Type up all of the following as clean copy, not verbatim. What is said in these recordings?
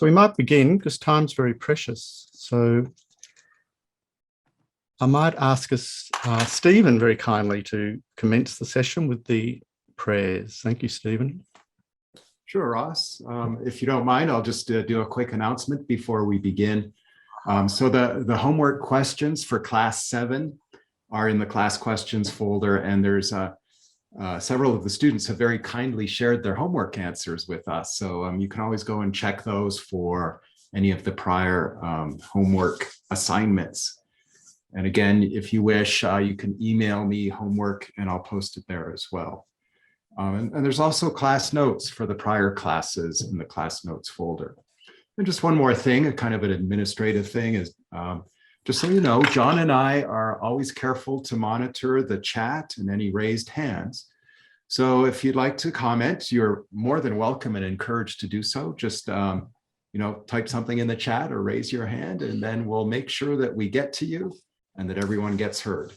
So we might begin because time's very precious. So I might ask us, Stephen, very kindly to commence the session with the prayers. Thank you, Stephen. Sure, Ross. If you don't mind, I'll just do a quick announcement before we begin. So the homework questions for class 7 are in the class questions folder, and there's several of the students have very kindly shared their homework answers with us. So you can always go and check those for any of the prior homework assignments. And again, if you wish, you can email me homework and I'll post it there as well. And there's also class notes for the prior classes in the class notes folder. And just one more thing, a kind of an administrative thing is, just so you know, John and I are always careful to monitor the chat and any raised hands. So if you'd like to comment, you're more than welcome and encouraged to do so. Just type something in the chat or raise your hand, and then we'll make sure that we get to you and that everyone gets heard.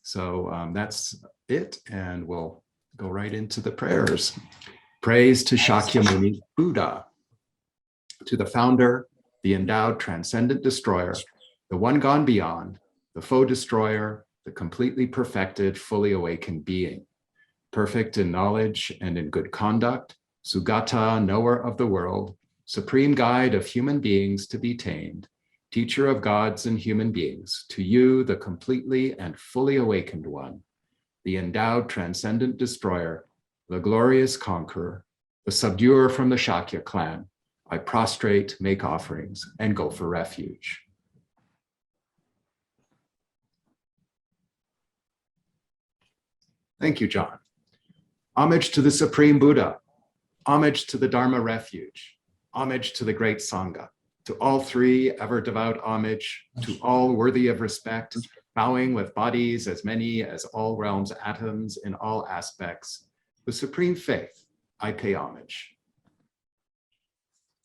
So that's it, and we'll go right into the prayers. Praise to Shakyamuni Buddha, to the founder, the endowed transcendent destroyer, the one gone beyond, the foe destroyer, the completely perfected, fully awakened being, perfect in knowledge and in good conduct, Sugata, knower of the world, supreme guide of human beings to be tamed, teacher of gods and human beings, to you, the completely and fully awakened one, the endowed transcendent destroyer, the glorious conqueror, the subduer from the Shakya clan, I prostrate, make offerings, and go for refuge. Thank you, John. Homage to the Supreme Buddha, homage to the Dharma refuge, homage to the great Sangha, to all three ever devout homage, to all worthy of respect, bowing with bodies as many as all realms atoms in all aspects. With supreme faith, I pay homage.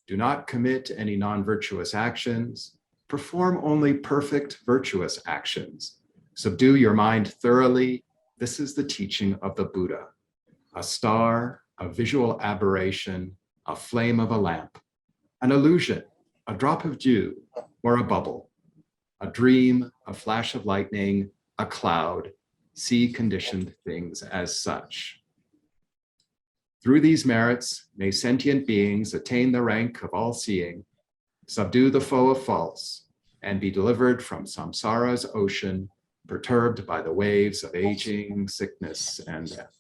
Do not commit any non-virtuous actions. Perform only perfect virtuous actions. Subdue your mind thoroughly. This is the teaching of the Buddha. A star, a visual aberration, a flame of a lamp, an illusion, a drop of dew, or a bubble, a dream, a flash of lightning, a cloud, see conditioned things as such. Through these merits, may sentient beings attain the rank of all-seeing, subdue the foe of false, and be delivered from samsara's ocean, perturbed by the waves of aging, sickness, and death.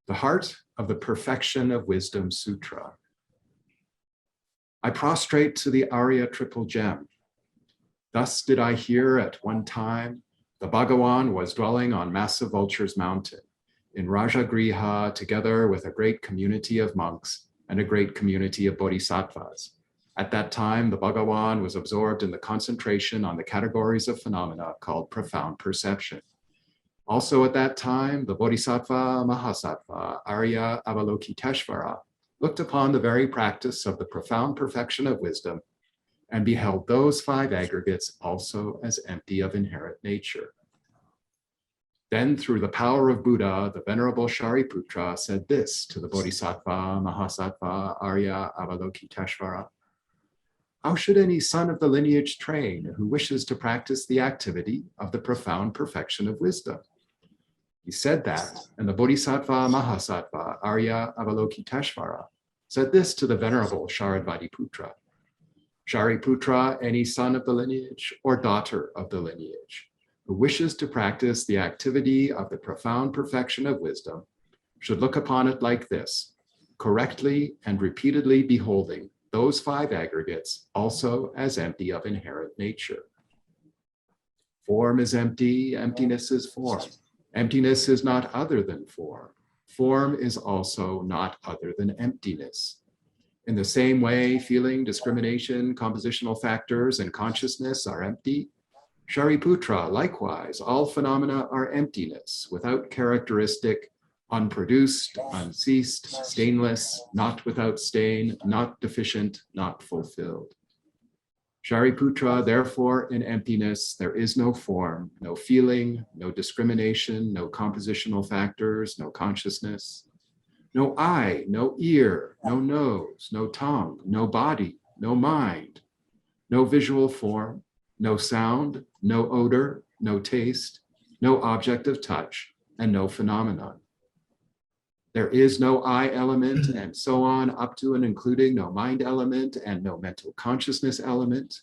The Heart of the Perfection of Wisdom Sutra. I prostrate to the Arya Triple Gem. Thus did I hear at one time, the Bhagawan was dwelling on Massive Vulture's Mountain, in Rajagriha, together with a great community of monks and a great community of bodhisattvas. At that time, the Bhagawan was absorbed in the concentration on the categories of phenomena called profound perception. Also at that time, the Bodhisattva Mahasattva Arya Avalokiteshvara looked upon the very practice of the profound perfection of wisdom and beheld those 5 aggregates also as empty of inherent nature. Then through the power of Buddha, the Venerable Shariputra said this to the Bodhisattva Mahasattva Arya Avalokiteshvara: how should any son of the lineage train who wishes to practice the activity of the profound perfection of wisdom? He said that, and the Bodhisattva Mahasattva Arya Avalokiteshvara said this to the Venerable Sharadvatiputra: Shariputra, any son of the lineage or daughter of the lineage who wishes to practice the activity of the profound perfection of wisdom should look upon it like this, correctly and repeatedly beholding those 5 aggregates also as empty of inherent nature. Form is empty, emptiness is form. Emptiness is not other than form. Form is also not other than emptiness. In the same way, feeling, discrimination, compositional factors, and consciousness are empty. Shariputra, likewise, all phenomena are emptiness, without characteristic, unproduced, unceased, stainless, not without stain, not deficient, not fulfilled. Shariputra, therefore, in emptiness, there is no form, no feeling, no discrimination, no compositional factors, no consciousness. No eye, no ear, no nose, no tongue, no body, no mind, no visual form, no sound, no odor, no taste, no object of touch, and no phenomenon. There is no I element, and so on, up to and including no mind element and no mental consciousness element.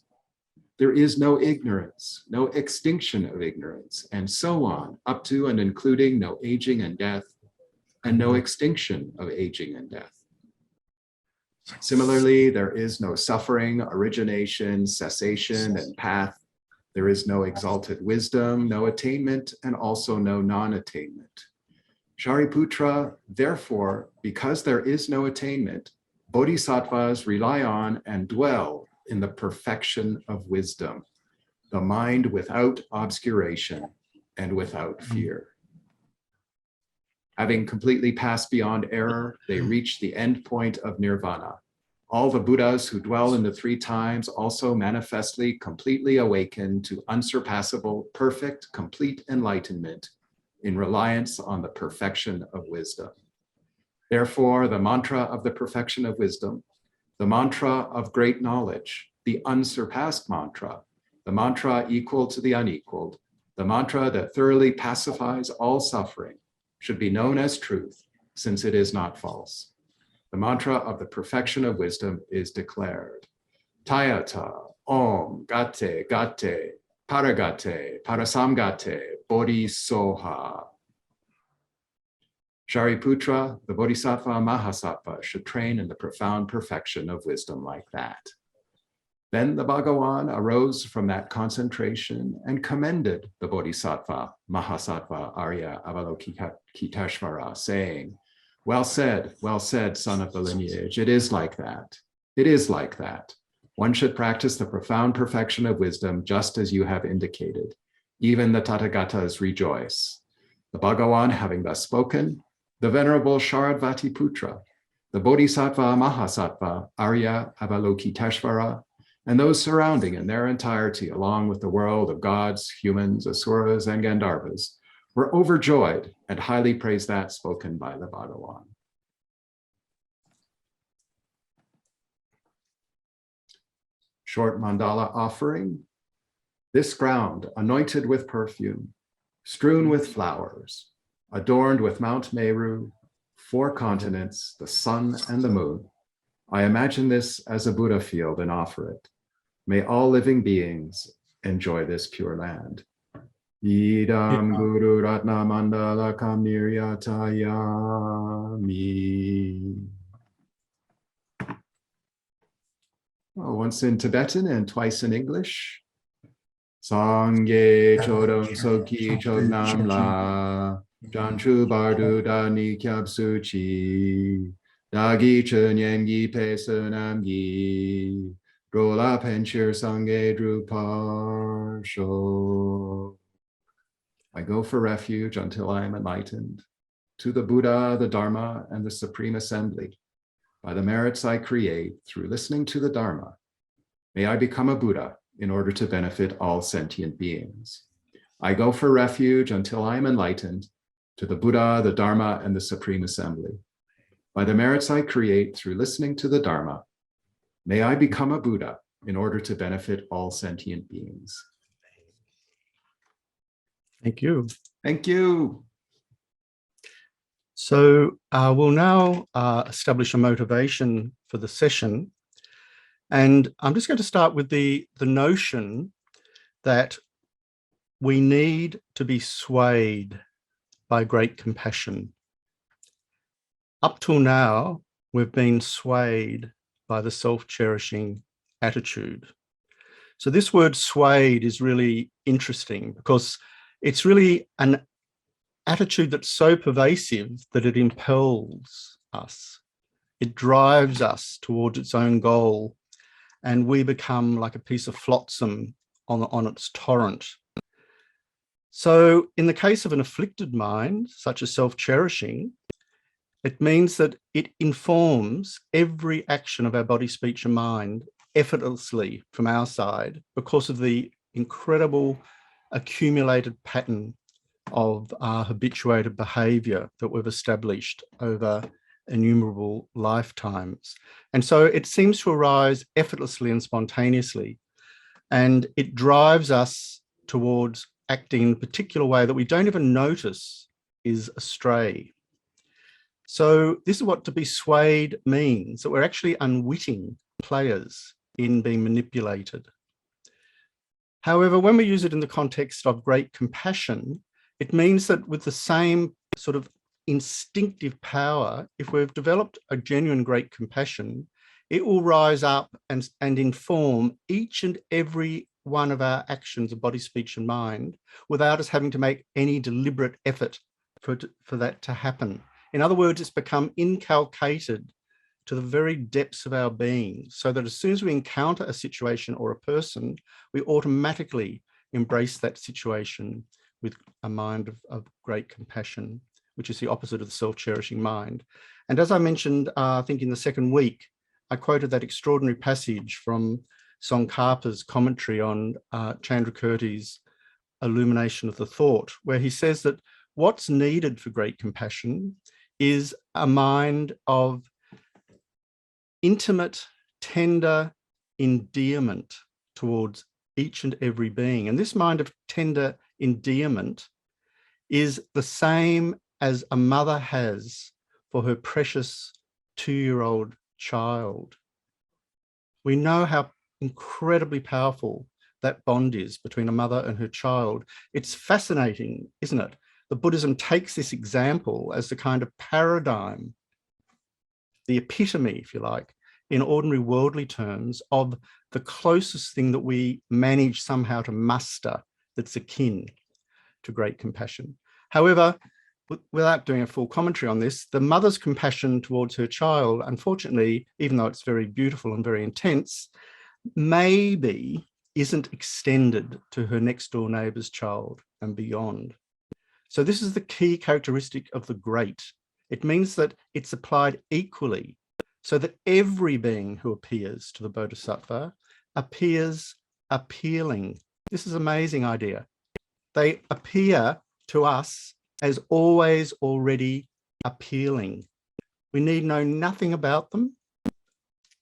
There is no ignorance, no extinction of ignorance, and so on, up to and including no aging and death, and no extinction of aging and death. Similarly, there is no suffering, origination, cessation, and path. There is no exalted wisdom, no attainment, and also no non-attainment. Shariputra, therefore, because there is no attainment, bodhisattvas rely on and dwell in the perfection of wisdom, the mind without obscuration and without fear. Having completely passed beyond error, they reach the end point of nirvana. All the Buddhas who dwell in the three times also manifestly completely awaken to unsurpassable, perfect, complete enlightenment in reliance on the perfection of wisdom. Therefore, the mantra of the perfection of wisdom, the mantra of great knowledge, the unsurpassed mantra, the mantra equal to the unequaled, the mantra that thoroughly pacifies all suffering, should be known as truth, since it is not false. The mantra of the perfection of wisdom is declared. Tayata, Om, Gate, Gate, Paragate, Parasamgate, Bodhisoha. Shariputra, the Bodhisattva Mahasattva, should train in the profound perfection of wisdom like that. Then the Bhagawan arose from that concentration and commended the Bodhisattva Mahasattva Arya Avalokiteshvara, saying, well said, son of the lineage. It is like that. It is like that. One should practice the profound perfection of wisdom just as you have indicated. Even the Tathagatas rejoice. The Bhagawan having thus spoken, the Venerable Sharadvati Putra, the Bodhisattva Mahasattva Arya Avalokiteshvara, and those surrounding in their entirety, along with the world of gods, humans, asuras, and Gandharvas, were overjoyed and highly praised that spoken by the Bhagawan. Short mandala offering. This ground, anointed with perfume, strewn with flowers, adorned with Mount Meru, 4 continents, the sun and the moon. I imagine this as a Buddha field and offer it. May all living beings enjoy this pure land. Idam Guru Ratna Mandala Kamiryatayami. Once in Tibetan and twice in English. Sangye Chodong Soki Chognam La Janchu Bardu Dani Kyab Suchi Dagi Chunyengi Pesunamgi Rola Penchir Sangye Drupar Sho. I go for refuge until I am enlightened, to the Buddha, the Dharma, and the Supreme Assembly. By the merits I create through listening to the Dharma, may I become a Buddha in order to benefit all sentient beings. I go for refuge until I am enlightened, to the Buddha, the Dharma, and the Supreme Assembly. By the merits I create through listening to the Dharma, may I become a Buddha in order to benefit all sentient beings. Thank you. Thank you. So we'll now establish a motivation for the session. And I'm just going to start with the notion that we need to be swayed by great compassion. Up till now, we've been swayed by the self-cherishing attitude. So this word swayed is really interesting because it's really an attitude that's so pervasive that it impels us. It drives us towards its own goal, and we become like a piece of flotsam on its torrent. So in the case of an afflicted mind, such as self-cherishing, it means that it informs every action of our body, speech, and mind effortlessly from our side because of the incredible accumulated pattern of habituated behavior that we've established over innumerable lifetimes. And so it seems to arise effortlessly and spontaneously. And it drives us towards acting in a particular way that we don't even notice is astray. So this is what to be swayed means, that we're actually unwitting players in being manipulated. However, when we use it in the context of great compassion, it means that with the same sort of instinctive power, if we've developed a genuine great compassion, it will rise up and inform each and every one of our actions of body, speech, and mind without us having to make any deliberate effort for that to happen. In other words, it's become inculcated to the very depths of our being, so that as soon as we encounter a situation or a person, we automatically embrace that situation with a mind of great compassion, which is the opposite of the self-cherishing mind. And as I mentioned, I think in the second week, I quoted that extraordinary passage from Tsongkhapa's commentary on Chandrakirti's illumination of the thought, where he says that what's needed for great compassion is a mind of intimate, tender endearment towards each and every being. And this mind of tender endearment is the same as a mother has for her precious 2-year-old child. We know how incredibly powerful that bond is between a mother and her child. It's fascinating, isn't it? The Buddhism takes this example as the kind of paradigm, the epitome, if you like, in ordinary worldly terms, of the closest thing that we manage somehow to muster that's akin to great compassion. However, without doing a full commentary on this, the mother's compassion towards her child, unfortunately, even though it's very beautiful and very intense, maybe isn't extended to her next door neighbour's child and beyond. So this is the key characteristic of the great. It means that it's applied equally, so that every being who appears to the bodhisattva appears appealing. This is an amazing idea. They appear to us as always already appealing. We need know nothing about them.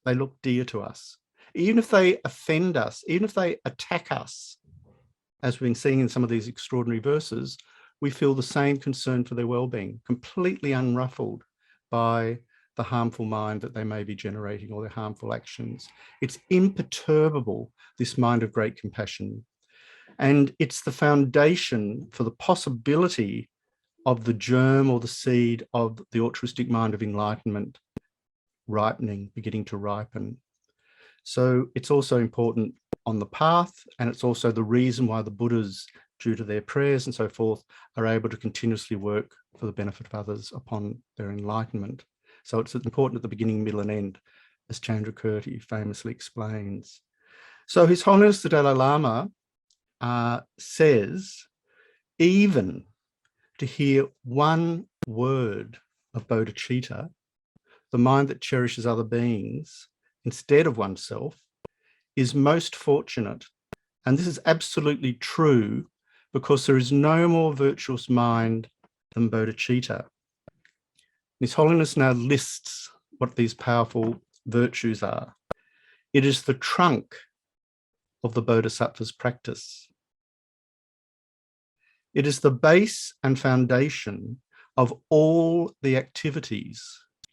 They look dear to us. Even if they offend us, even if they attack us, as we've been seeing in some of these extraordinary verses, we feel the same concern for their well-being, completely unruffled by the harmful mind that they may be generating or their harmful actions. It's imperturbable, this mind of great compassion. And it's the foundation for the possibility of the germ or the seed of the altruistic mind of enlightenment ripening, beginning to ripen. So it's also important on the path, and it's also the reason why the Buddhas, due to their prayers and so forth, are able to continuously work for the benefit of others upon their enlightenment. So it's important at the beginning, middle, and end, as Chandrakirti famously explains. So His Holiness the Dalai Lama says, even to hear one word of bodhicitta, the mind that cherishes other beings instead of oneself, is most fortunate. And this is absolutely true, because there is no more virtuous mind than bodhicitta. His Holiness now lists what these powerful virtues are. It is the trunk of the bodhisattva's practice. It is the base and foundation of all the activities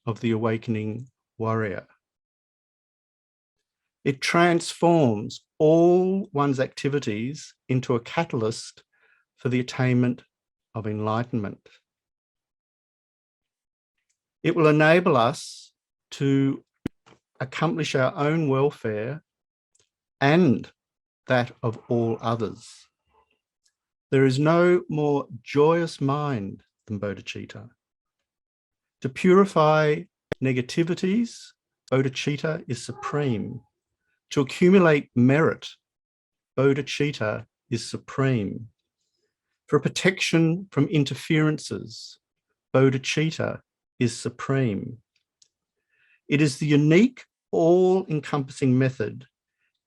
of the awakening warrior. It transforms all one's activities into a catalyst for the attainment of enlightenment. It will enable us to accomplish our own welfare and that of all others. There is no more joyous mind than bodhicitta. To purify negativities, bodhicitta is supreme. To accumulate merit, bodhicitta is supreme. For protection from interferences, bodhicitta is supreme. It is the unique, all-encompassing method.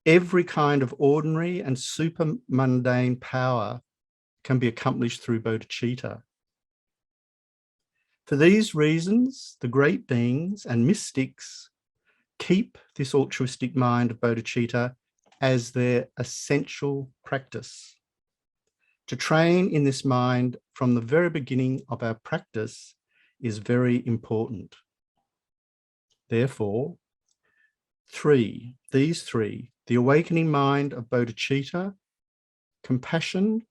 Every kind of ordinary and super mundane power can be accomplished through bodhicitta. For these reasons, the great beings and mystics keep this altruistic mind of bodhicitta as their essential practice. To train in this mind from the very beginning of our practice is very important. Therefore, these three, the awakening mind of bodhicitta, compassion,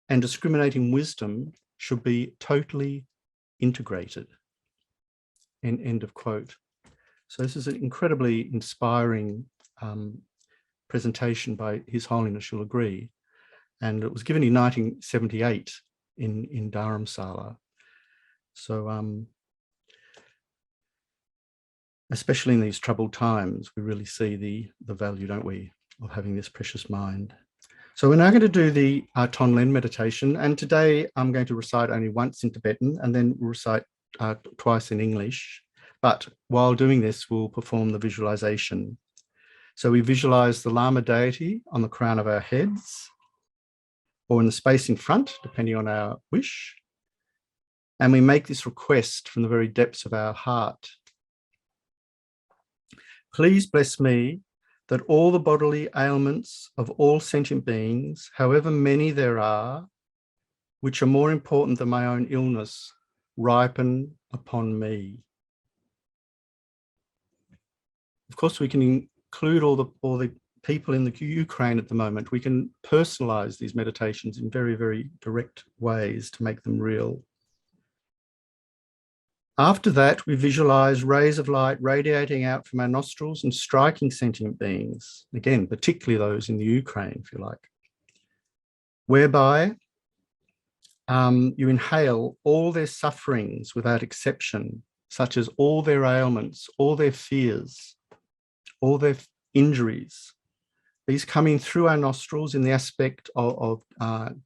and discriminating wisdom should be totally integrated. End of quote. So this is an incredibly inspiring presentation by His Holiness, you'll agree. And it was given in 1978 in Dharamsala. So especially in these troubled times, we really see the value, don't we, of having this precious mind. So we're now going to do the Tonline meditation. And today I'm going to recite only once in Tibetan and then recite twice in English. But while doing this, we'll perform the visualization. So we visualize the Lama deity on the crown of our heads or in the space in front, depending on our wish. And we make this request from the very depths of our heart. Please bless me that all the bodily ailments of all sentient beings, however many there are, which are more important than my own illness, ripen upon me. Of course, we can include all the people in the Ukraine at the moment. We can personalize these meditations in very, very direct ways to make them real. After that, we visualize rays of light radiating out from our nostrils and striking sentient beings, again, particularly those in the Ukraine, if you like, whereby you inhale all their sufferings without exception, such as all their ailments, all their fears, all their injuries. These coming through our nostrils in the aspect of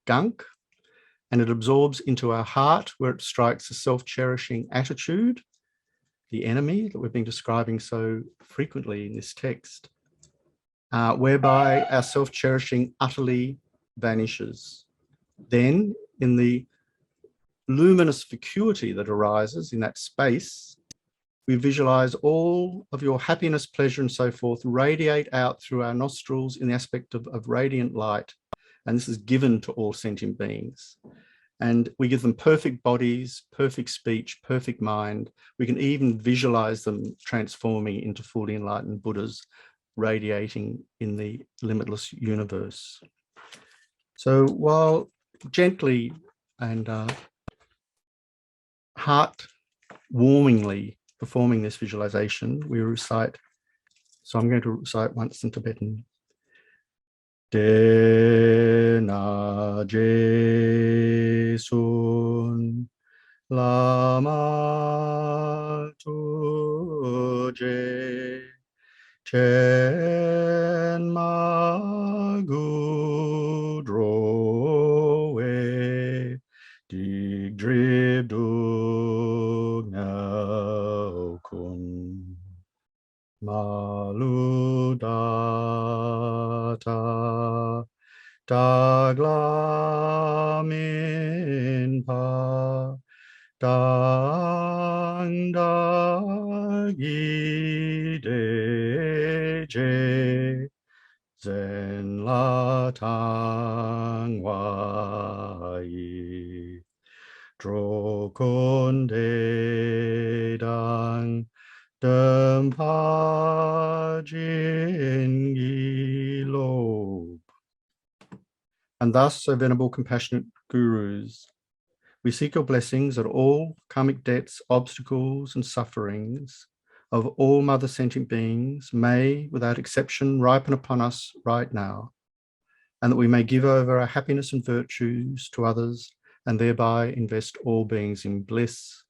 gunk, and it absorbs into our heart where it strikes a self-cherishing attitude, the enemy that we've been describing so frequently in this text, whereby our self-cherishing utterly vanishes. Then in the luminous vacuity that arises in that space, we visualize all of your happiness, pleasure, and so forth radiate out through our nostrils in the aspect of radiant light. And this is given to all sentient beings. And we give them perfect bodies, perfect speech, perfect mind. We can even visualize them transforming into fully enlightened Buddhas, radiating in the limitless universe. So while gently and heart-warmingly performing this visualization, we recite, so I'm going to recite once in Tibetan. De na je sun lama tu je chen ma gu dro we dig drib du ngao kun maludata daglamin pa dang dagi deje zen la tang wai drokunde dang And thus, O venerable, compassionate gurus, we seek your blessings that all karmic debts, obstacles, and sufferings of all mother sentient beings may, without exception, ripen upon us right now, and that we may give over our happiness and virtues to others, and thereby invest all beings in bliss.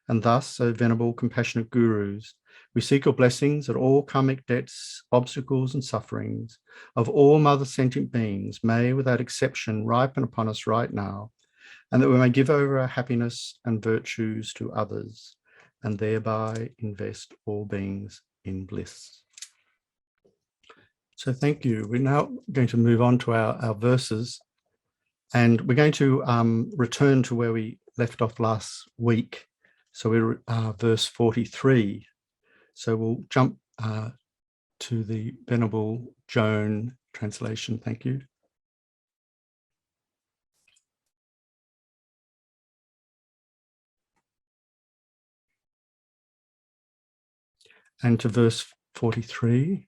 And thus, O venerable, compassionate gurus, we seek your blessings that all karmic debts, obstacles, and sufferings of all mother sentient beings may, without exception, ripen upon us right now, and that we may give over our happiness and virtues to others, and thereby invest all beings in bliss. So thank you. We're now going to move on to our verses. And we're going to return to where we left off last week. So we're verse 43. So we'll jump to the Venerable Joan translation. Thank you. And to verse 43.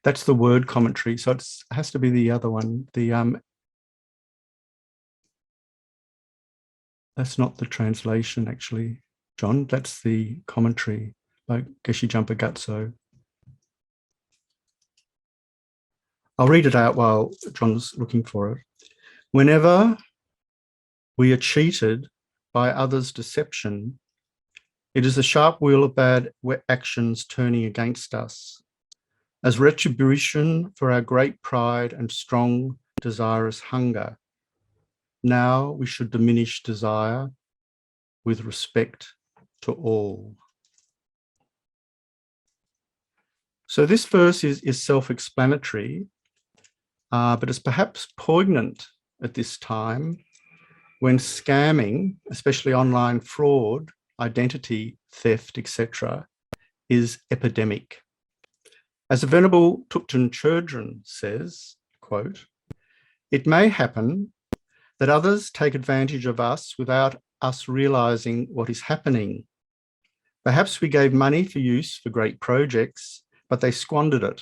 That's the word commentary. So it has to be the other one. That's not the translation, actually, John. That's the commentary by Geshe Jumpa Gatso. I'll read it out while John's looking for it. Whenever we are cheated by others' deception, it is the sharp wheel of bad actions turning against us. As retribution for our great pride and strong, desirous hunger, now we should diminish desire with respect to all. So this verse is self-explanatory, but it's perhaps poignant at this time when scamming, especially online fraud, identity theft, etc., is epidemic. As the Venerable Thupten Chodron says, quote, "It may happen that others take advantage of us without us realizing what is happening. Perhaps we gave money for use for great projects, but they squandered it.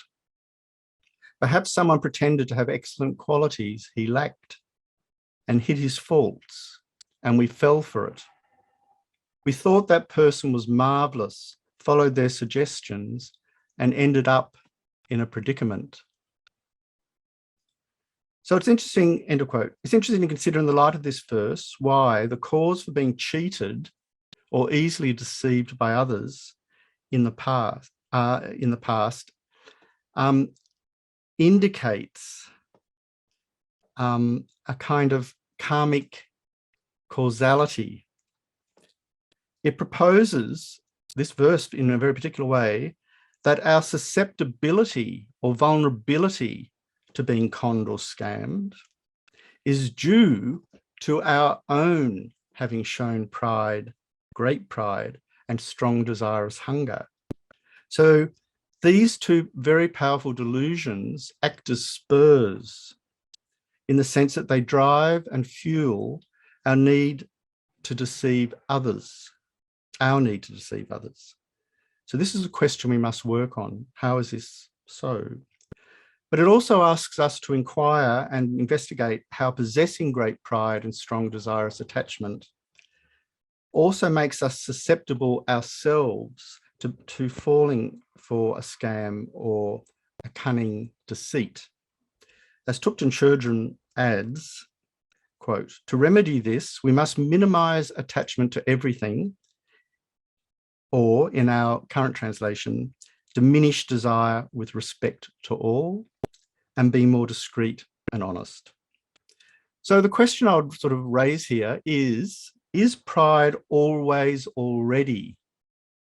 Perhaps someone pretended to have excellent qualities he lacked and hid his faults, and we fell for it. We thought that person was marvelous, followed their suggestions, and ended up in a predicament." So it's interesting, end of quote. It's interesting to consider in the light of this verse why the cause for being cheated or easily deceived by others in the past, indicates a kind of karmic causality. It proposes, this verse in a very particular way, that our susceptibility or vulnerability to being conned or scammed is due to our own having shown pride, great pride, and strong desirous hunger. So these two very powerful delusions act as spurs in the sense that they drive and fuel our need to deceive others, our need to deceive others. So this is a question we must work on. How is this so? But it also asks us to inquire and investigate how possessing great pride and strong desirous attachment also makes us susceptible ourselves to falling for a scam or a cunning deceit. As Thupten Chodron adds, quote, "To remedy this, we must minimize attachment to everything," or in our current translation, diminish desire with respect to all, and be more discreet and honest. So the question I would sort of raise here is pride always already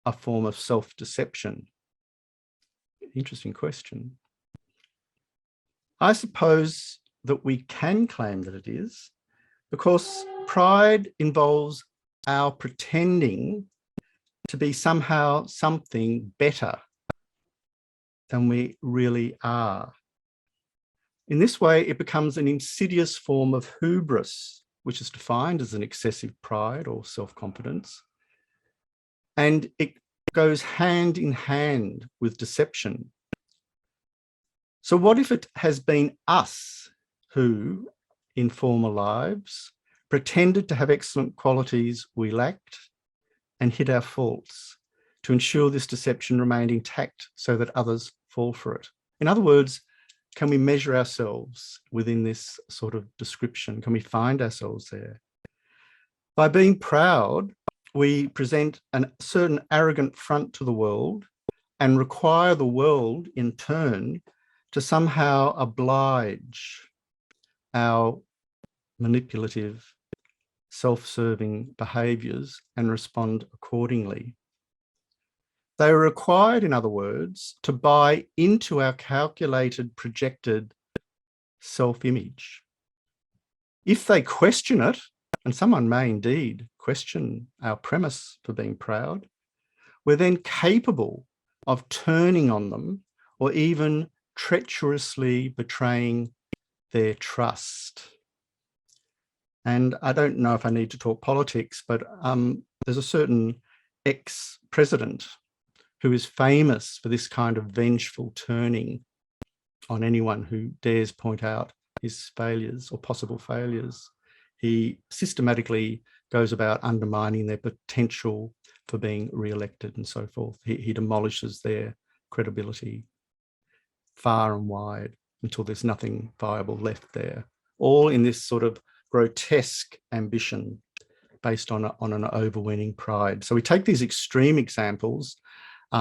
a form of self-deception? Interesting question. I suppose that we can claim that it is, because pride involves our pretending to be somehow something better than we really are. In this way, it becomes an insidious form of hubris, which is defined as an excessive pride or self-confidence. And it goes hand in hand with deception. So what if it has been us who, in former lives, pretended to have excellent qualities we lacked and hid our faults to ensure this deception remained intact so that others fall for it? In other words, can we measure ourselves within this sort of description? Can we find ourselves there? By being proud, we present a certain arrogant front to the world and require the world in turn to somehow oblige our manipulative, self-serving behaviours and respond accordingly. They are required, in other words, to buy into our calculated, projected self-image. If they question it, and someone may indeed question our premise for being proud, we're then capable of turning on them or even treacherously betraying their trust. And I don't know if I need to talk politics, but there's a certain ex-president who is famous for this kind of vengeful turning on anyone who dares point out his failures or possible failures. He systematically goes about undermining their potential for being re-elected and so forth. He demolishes their credibility far and wide until there's nothing viable left there, all in this sort of grotesque ambition based on an overweening pride. So we take these extreme examples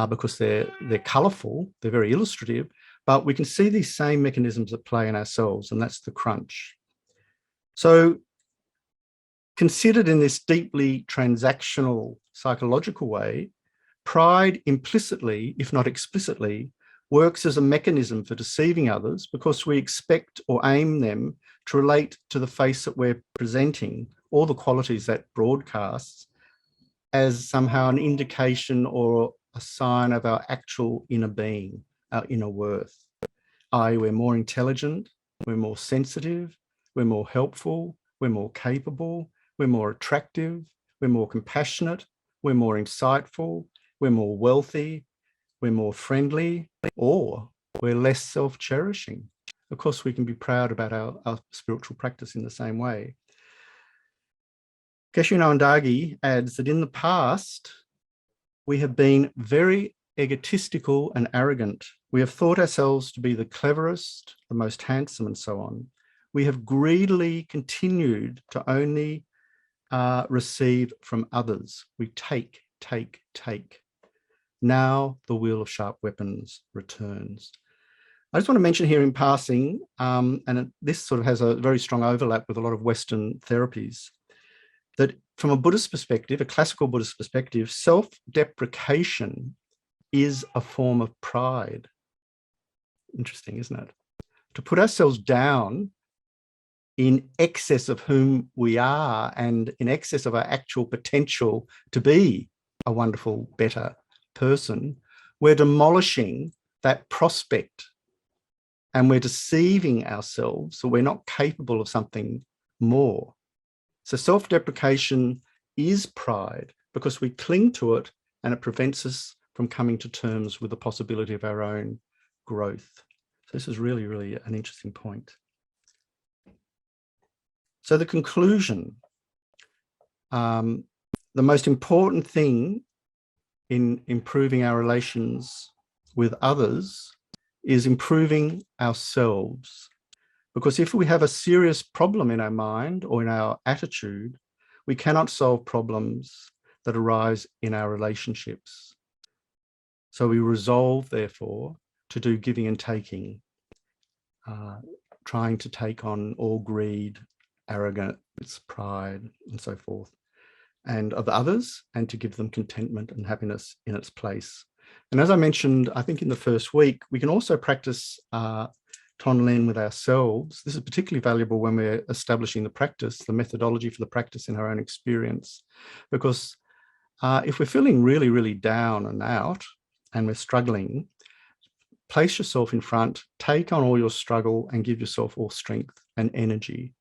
because they're colourful, they're very illustrative, but we can see these same mechanisms at play in ourselves, and that's the crunch. So considered in this deeply transactional psychological way, pride implicitly, if not explicitly, works as a mechanism for deceiving others because we expect or aim them to relate to the face that we're presenting, all the qualities that broadcasts, as somehow an indication or a sign of our actual inner being, our inner worth. i.e., we're more intelligent, we're more sensitive, we're more helpful, we're more capable, we're more attractive, we're more compassionate, we're more insightful, we're more wealthy, we're more friendly, or we're less self-cherishing. Of course, we can be proud about our spiritual practice in the same way. Geshe Nawandagi adds that in the past, we have been very egotistical and arrogant. We have thought ourselves to be the cleverest, the most handsome, and so on. We have greedily continued to only receive from others. We take, take, take. Now the wheel of sharp weapons returns. I just want to mention here in passing, and this sort of has a very strong overlap with a lot of Western therapies, that from a Buddhist perspective, a classical Buddhist perspective, self-deprecation is a form of pride. Interesting, isn't it? To put ourselves down in excess of whom we are and in excess of our actual potential to be a wonderful, better person, we're demolishing that prospect and we're deceiving ourselves, so we're not capable of something more. So self-deprecation is pride because we cling to it and it prevents us from coming to terms with the possibility of our own growth. So this is really, really an interesting point. So the conclusion, the most important thing in improving our relations with others is improving ourselves. Because if we have a serious problem in our mind or in our attitude, we cannot solve problems that arise in our relationships. So we resolve, therefore, to do giving and taking, trying to take on all greed, arrogance, pride, and so forth, and of others, and to give them contentment and happiness in its place. And as I mentioned, I think in the first week, we can also practice Tonline with ourselves. This is particularly valuable when we're establishing the practice, the methodology for the practice in our own experience. Because if we're feeling really, really down and out and we're struggling, place yourself in front, take on all your struggle and give yourself all strength and energy.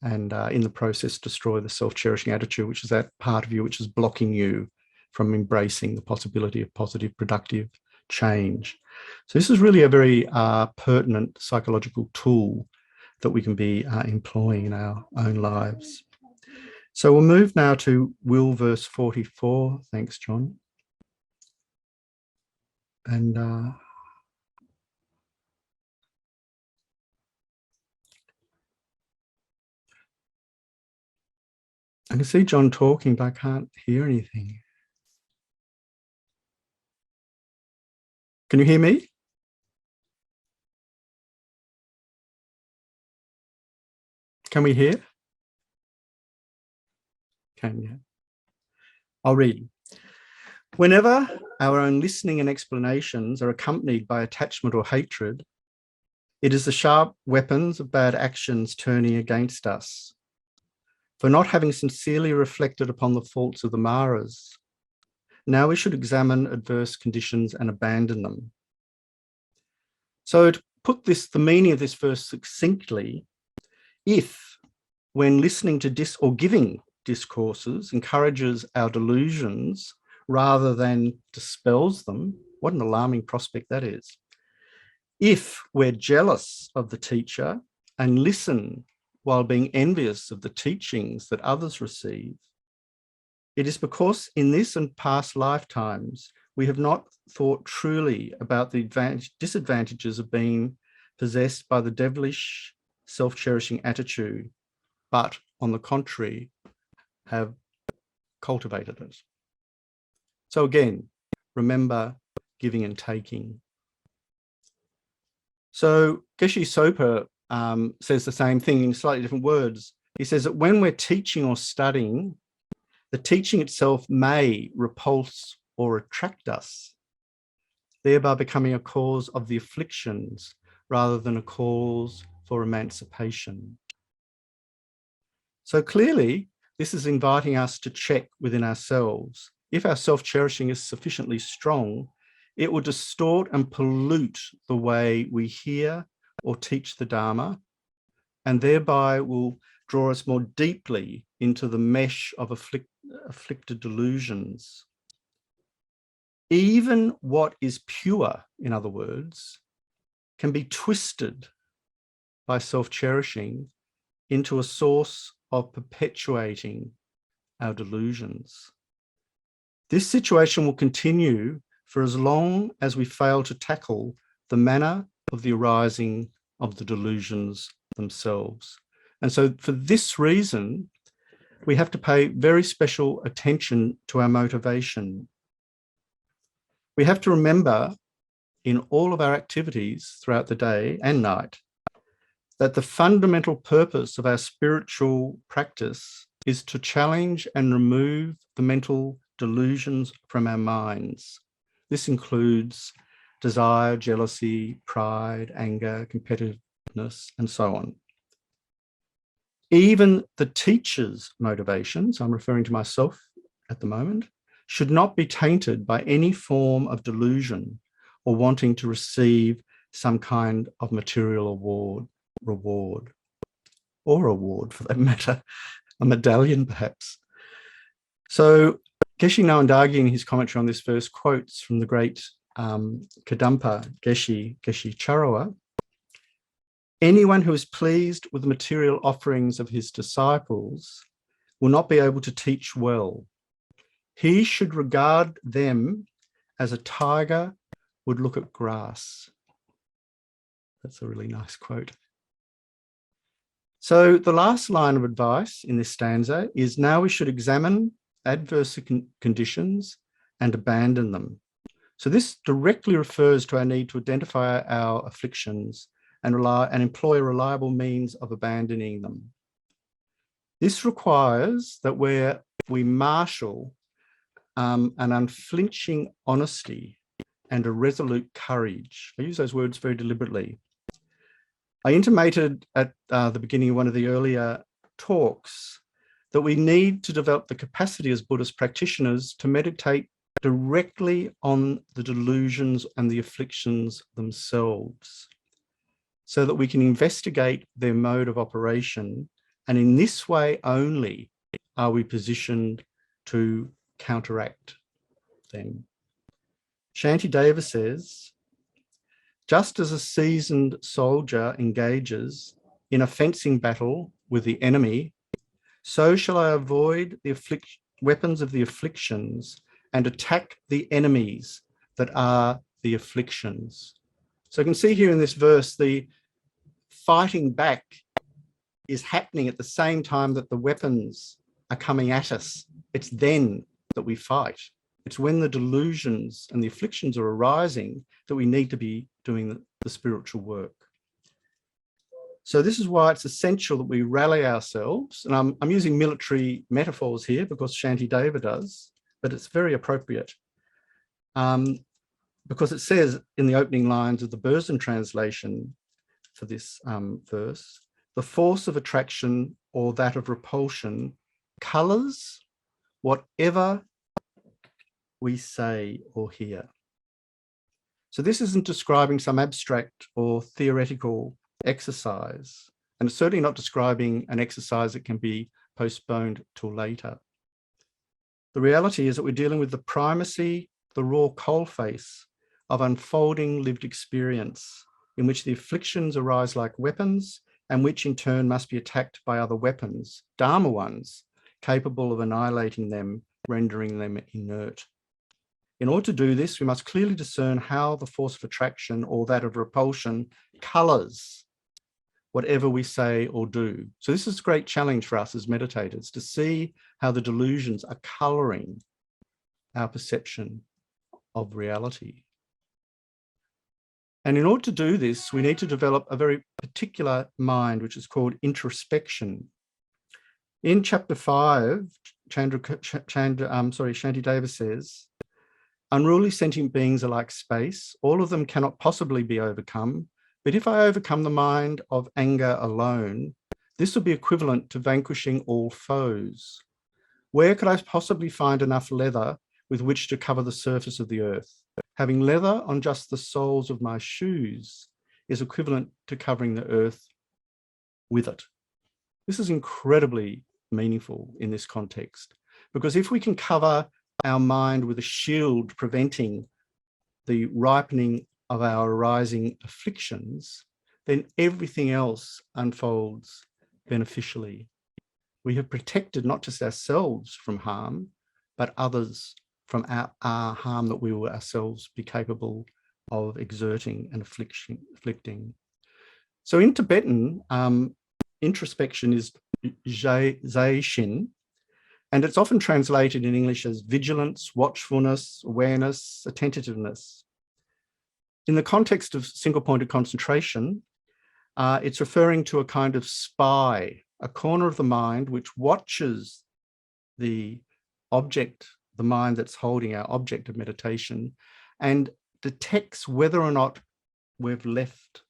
And in the process, destroy the self-cherishing attitude, which is that part of you which is blocking you from embracing the possibility of positive, productive change. So this is really a very pertinent psychological tool that we can be employing in our own lives. So we'll move now to Will verse 44. Thanks, John. And I can see John talking, but I can't hear anything. Can you hear me? Can we hear? Can you? I'll read. Whenever our own listening and explanations are accompanied by attachment or hatred, It is the sharp weapons of bad actions turning against us, for not having sincerely reflected upon the faults of the Maras. Now we should examine adverse conditions and abandon them. So to put the meaning of this verse succinctly, if when listening to or giving discourses encourages our delusions rather than dispels them, what an alarming prospect that is. If we're jealous of the teacher and listen while being envious of the teachings that others receive, it is because in this and past lifetimes, we have not thought truly about the disadvantages of being possessed by the devilish, self-cherishing attitude, but on the contrary, have cultivated it. So again, remember giving and taking. So Geshe Sopa says the same thing in slightly different words. He says that when we're teaching or studying, the teaching itself may repulse or attract us, thereby becoming a cause of the afflictions rather than a cause for emancipation. So clearly, this is inviting us to check within ourselves. If our self-cherishing is sufficiently strong, it will distort and pollute the way we hear or teach the Dharma, and thereby will draw us more deeply into the mesh of afflicted delusions. Even what is pure, in other words, can be twisted by self-cherishing into a source of perpetuating our delusions. This situation will continue for as long as we fail to tackle the manner of the arising of the delusions themselves. And so for this reason, we have to pay very special attention to our motivation. We have to remember in all of our activities throughout the day and night that the fundamental purpose of our spiritual practice is to challenge and remove the mental delusions from our minds. This includes desire, jealousy, pride, anger, competitiveness, and so on. Even the teacher's motivations, I'm referring to myself at the moment, should not be tainted by any form of delusion or wanting to receive some kind of material reward, or award for that matter, a medallion perhaps. So Geshe Nawandagi in his commentary on this verse quotes from the great Kadampa Geshe Charawa, anyone who is pleased with the material offerings of his disciples will not be able to teach well. He should regard them as a tiger would look at grass. That's a really nice quote. So the last line of advice in this stanza is now we should examine adverse conditions and abandon them. So this directly refers to our need to identify our afflictions and employ reliable means of abandoning them. This requires that we marshal an unflinching honesty and a resolute courage. I use those words very deliberately. I intimated at the beginning of one of the earlier talks that we need to develop the capacity as Buddhist practitioners to meditate directly on the delusions and the afflictions themselves, so that we can investigate their mode of operation. And in this way only are we positioned to counteract them. Shantideva says, just as a seasoned soldier engages in a fencing battle with the enemy, so shall I avoid the weapons of the afflictions and attack the enemies that are the afflictions. So you can see here in this verse, the fighting back is happening at the same time that the weapons are coming at us. It's then that we fight. It's when the delusions and the afflictions are arising that we need to be doing the spiritual work. So this is why it's essential that we rally ourselves. And I'm using military metaphors here because Shantideva does, but it's very appropriate. Because it says in the opening lines of the Burson translation, for this verse. The force of attraction or that of repulsion colors whatever we say or hear. So this isn't describing some abstract or theoretical exercise, and it's certainly not describing an exercise that can be postponed till later. The reality is that we're dealing with the primacy, the raw coalface of unfolding lived experience, in which the afflictions arise like weapons, and which in turn must be attacked by other weapons, Dharma ones, capable of annihilating them, rendering them inert. In order to do this, we must clearly discern how the force of attraction or that of repulsion colors whatever we say or do. So this is a great challenge for us as meditators, to see how the delusions are coloring our perception of reality. And in order to do this, we need to develop a very particular mind, which is called introspection. In chapter 5, Shantideva says, unruly sentient beings are like space. All of them cannot possibly be overcome. But if I overcome the mind of anger alone, this would be equivalent to vanquishing all foes. Where could I possibly find enough leather with which to cover the surface of the earth? Having leather on just the soles of my shoes is equivalent to covering the earth with it. This is incredibly meaningful in this context, because if we can cover our mind with a shield preventing the ripening of our arising afflictions, then everything else unfolds beneficially. We have protected not just ourselves from harm, but others from our harm that we will ourselves be capable of exerting and inflicting. So in Tibetan, introspection is Zaishin, and it's often translated in English as vigilance, watchfulness, awareness, attentiveness. In the context of single-pointed concentration, it's referring to a kind of spy, a corner of the mind which watches the object, the mind that's holding our object of meditation, and detects whether or not we've left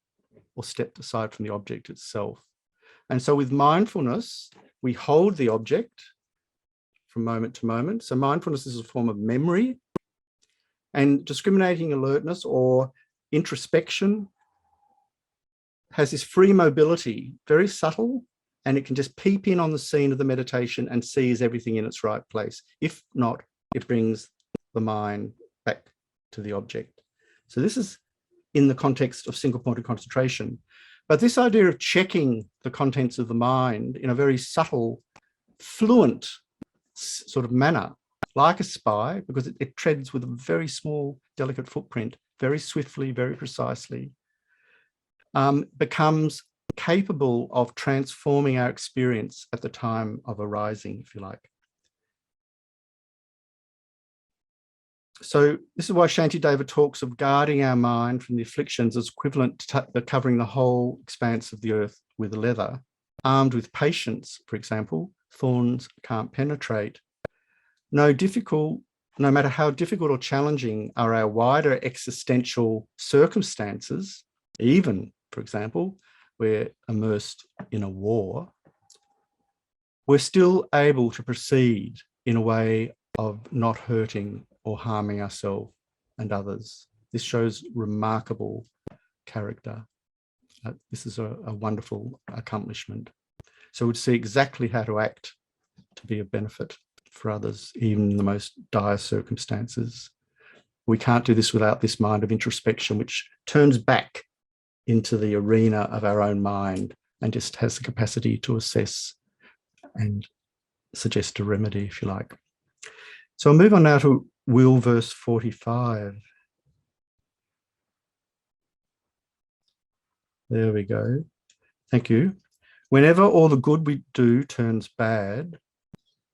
or stepped aside from the object itself. And so with mindfulness, we hold the object from moment to moment. So mindfulness is a form of memory, and discriminating alertness or introspection has this free mobility, very subtle, and it can just peep in on the scene of the meditation and sees everything in its right place. If not, it brings the mind back to the object. So this is in the context of single-pointed concentration. But this idea of checking the contents of the mind in a very subtle, fluent sort of manner, like a spy, because it treads with a very small, delicate footprint, very swiftly, very precisely, becomes capable of transforming our experience at the time of arising, if you like. So this is why Shantideva talks of guarding our mind from the afflictions as equivalent to covering the whole expanse of the earth with leather. Armed with patience, for example, thorns can't penetrate. No matter how difficult or challenging are our wider existential circumstances, even, for example, we're immersed in a war, we're still able to proceed in a way of not hurting or harming ourselves and others. This shows remarkable character. This is a wonderful accomplishment. So we'd see exactly how to act to be of benefit for others, even in the most dire circumstances. We can't do this without this mind of introspection, which turns back into the arena of our own mind and just has the capacity to assess and suggest a remedy, if you like. So I'll move on now to will verse 45. There we go. Thank you. Whenever all the good we do turns bad,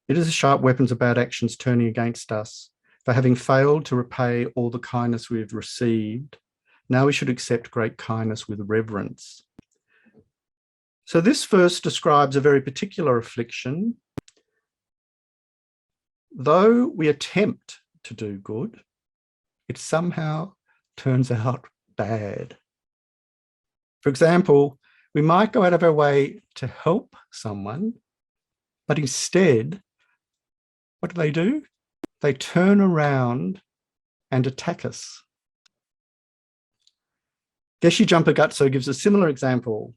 it is the sharp weapons of bad actions turning against us. For having failed to repay all the kindness we have received, now we should accept great kindness with reverence. So this verse describes a very particular affliction. Though we attempt to do good, it somehow turns out bad. For example, we might go out of our way to help someone, but instead, what do? They turn around and attack us. Geshe Jumpa Gatso gives a similar example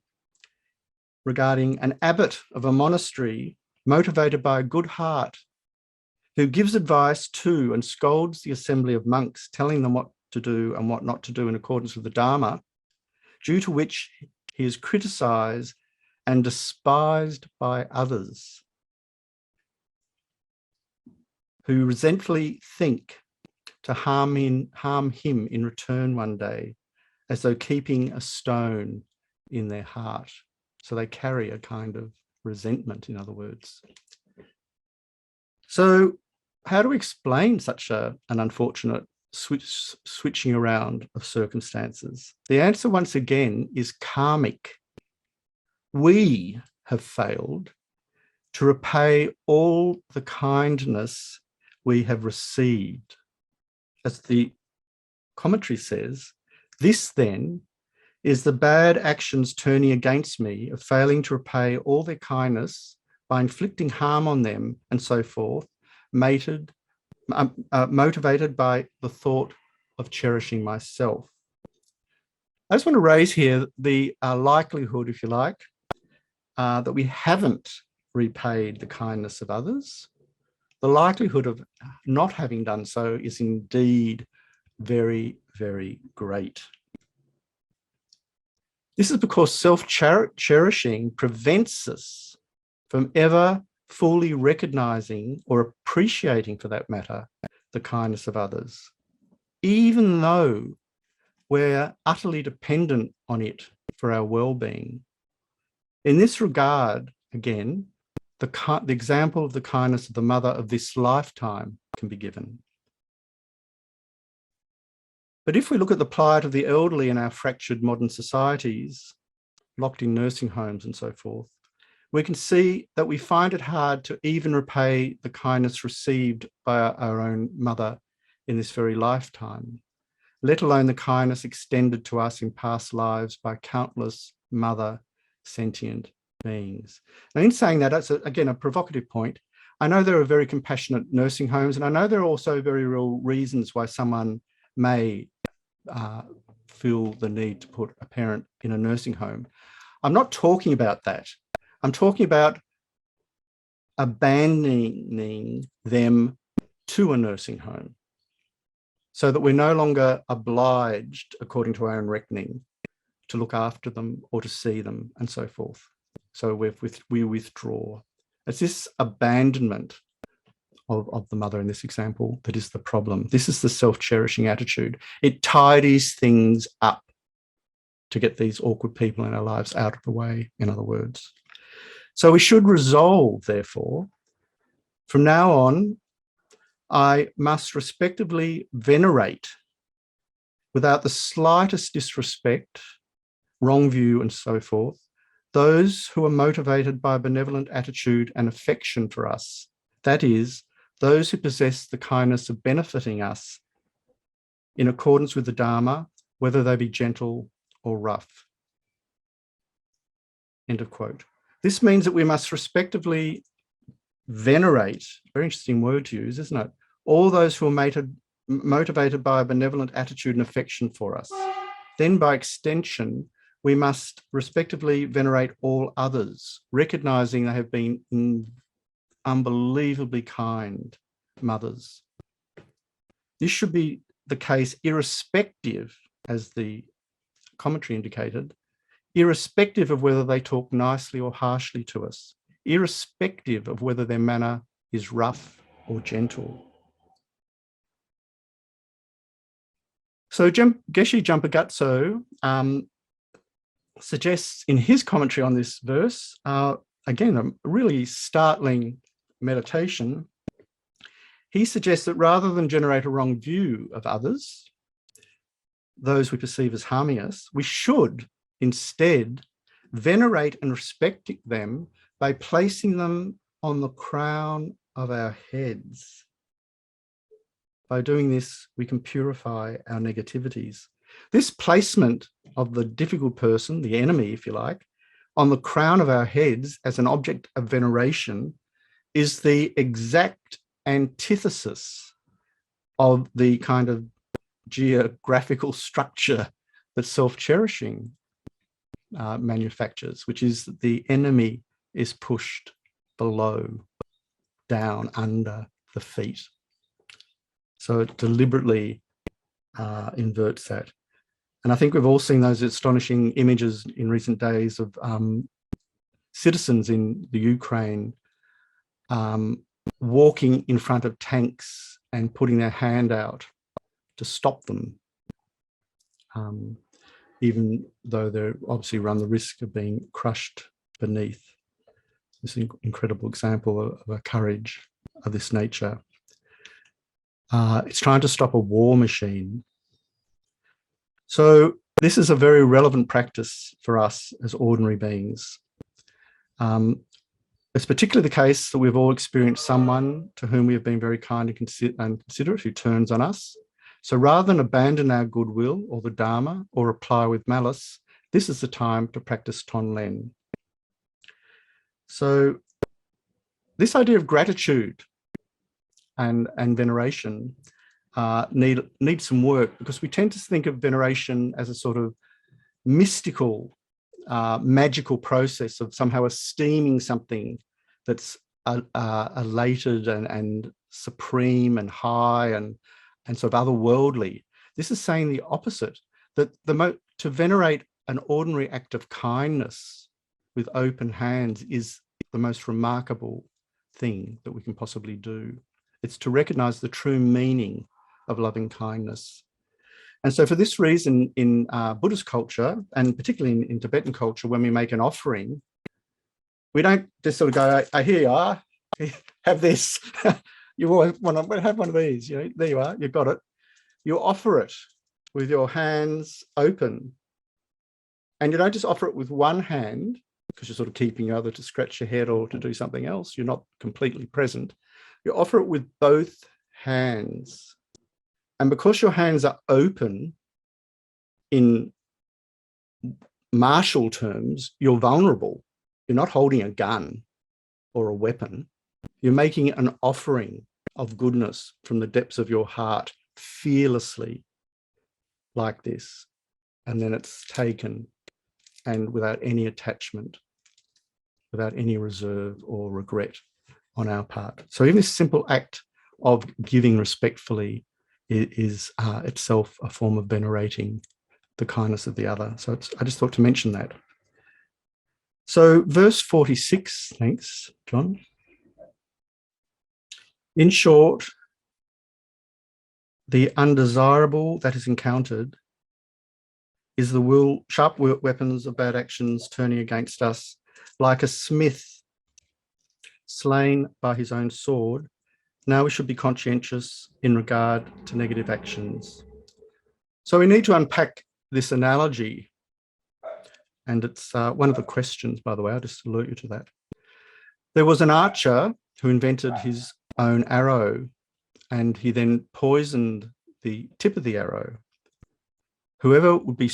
regarding an abbot of a monastery motivated by a good heart who gives advice to and scolds the assembly of monks, telling them what to do and what not to do in accordance with the Dharma, due to which he is criticized and despised by others who resentfully think to harm him in return one day, as though keeping a stone in their heart. So they carry a kind of resentment, in other words. So how do we explain such an unfortunate switching around of circumstances? The answer, once again, is karmic. We have failed to repay all the kindness we have received. As the commentary says, this then is the bad actions turning against me of failing to repay all their kindness by inflicting harm on them and so forth, motivated by the thought of cherishing myself. I just want to raise here the likelihood, if you like, that we haven't repaid the kindness of others. The likelihood of not having done so is indeed very, very great. This is because self-cherishing prevents us from ever fully recognizing or appreciating, for that matter, the kindness of others, even though we're utterly dependent on it for our well-being. In this regard, again, the example of the kindness of the mother of this lifetime can be given. But if we look at the plight of the elderly in our fractured modern societies, locked in nursing homes and so forth, we can see that we find it hard to even repay the kindness received by our own mother in this very lifetime, let alone the kindness extended to us in past lives by countless mother sentient beings. Now, in saying that, that's again a provocative point. I know there are very compassionate nursing homes, and I know there are also very real reasons why someone may feel the need to put a parent in a nursing home. I'm not talking about that. I'm talking about abandoning them to a nursing home so that we're no longer obliged, according to our own reckoning, to look after them or to see them and so forth. So we withdraw. It's this abandonment of the mother in this example that is the problem. This is the self-cherishing attitude. It tidies things up to get these awkward people in our lives out of the way, in other words. So we should resolve, therefore, from now on, I must respectively venerate, without the slightest disrespect, wrong view and so forth, those who are motivated by a benevolent attitude and affection for us. That is, those who possess the kindness of benefiting us in accordance with the Dharma, whether they be gentle or rough. End of quote. This means that we must respectively venerate, very interesting word to use, isn't it? All those who are motivated by a benevolent attitude and affection for us. Then by extension, we must respectively venerate all others, recognizing they have been unbelievably kind mothers. This should be the case irrespective, as the commentary indicated, irrespective of whether they talk nicely or harshly to us, irrespective of whether their manner is rough or gentle. So Geshe Jumpa Gatso suggests in his commentary on this verse, again, a really startling meditation. He suggests that rather than generate a wrong view of others, those we perceive as harming us, we should instead venerate and respect them by placing them on the crown of our heads. By doing this, we can purify our negativities. This placement of the difficult person, the enemy, if you like, on the crown of our heads as an object of veneration is the exact antithesis of the kind of geographical structure that self-cherishing manufactures, which is that the enemy is pushed below, down, under the feet. So it deliberately inverts that. And I think we've all seen those astonishing images in recent days of citizens in the Ukraine walking in front of tanks and putting their hand out to stop them, even though they obviously run the risk of being crushed beneath. This incredible example of a courage of this nature. It's trying to stop a war machine. So this is a very relevant practice for us as ordinary beings. It's particularly the case that we've all experienced someone to whom we have been very kind and considerate who turns on us. So rather than abandon our goodwill or the Dharma or reply with malice, this is the time to practice Tonline. So this idea of gratitude and veneration need some work, because we tend to think of veneration as a sort of mystical, magical process of somehow esteeming something that's elated and supreme and high and sort of otherworldly. This is saying the opposite, that to venerate an ordinary act of kindness with open hands is the most remarkable thing that we can possibly do. It's to recognize the true meaning of loving kindness. And so for this reason, in Buddhist culture, and particularly in Tibetan culture, when we make an offering, we don't just sort of go, oh, here you are, have this. You always want to have one of these, you know, there you are, you've got it. You offer it with your hands open. And you don't just offer it with one hand, because you're sort of keeping your other to scratch your head or to do something else. You're not completely present. You offer it with both hands. And because your hands are open, in martial terms, you're vulnerable. You're not holding a gun or a weapon. You're making an offering of goodness from the depths of your heart, fearlessly, like this. And then it's taken, and without any attachment, without any reserve or regret on our part. So even this simple act of giving respectfully is itself a form of venerating the kindness of the other. So I just thought to mention that. So verse 46, thanks, John. In short, the undesirable that is encountered is the sharp weapons of bad actions turning against us, like a smith slain by his own sword. Now we should be conscientious in regard to negative actions. So we need to unpack this analogy. And it's one of the questions, by the way, I'll just alert you to that. There was an archer who invented his own arrow, and he then poisoned the tip of the arrow. Whoever would be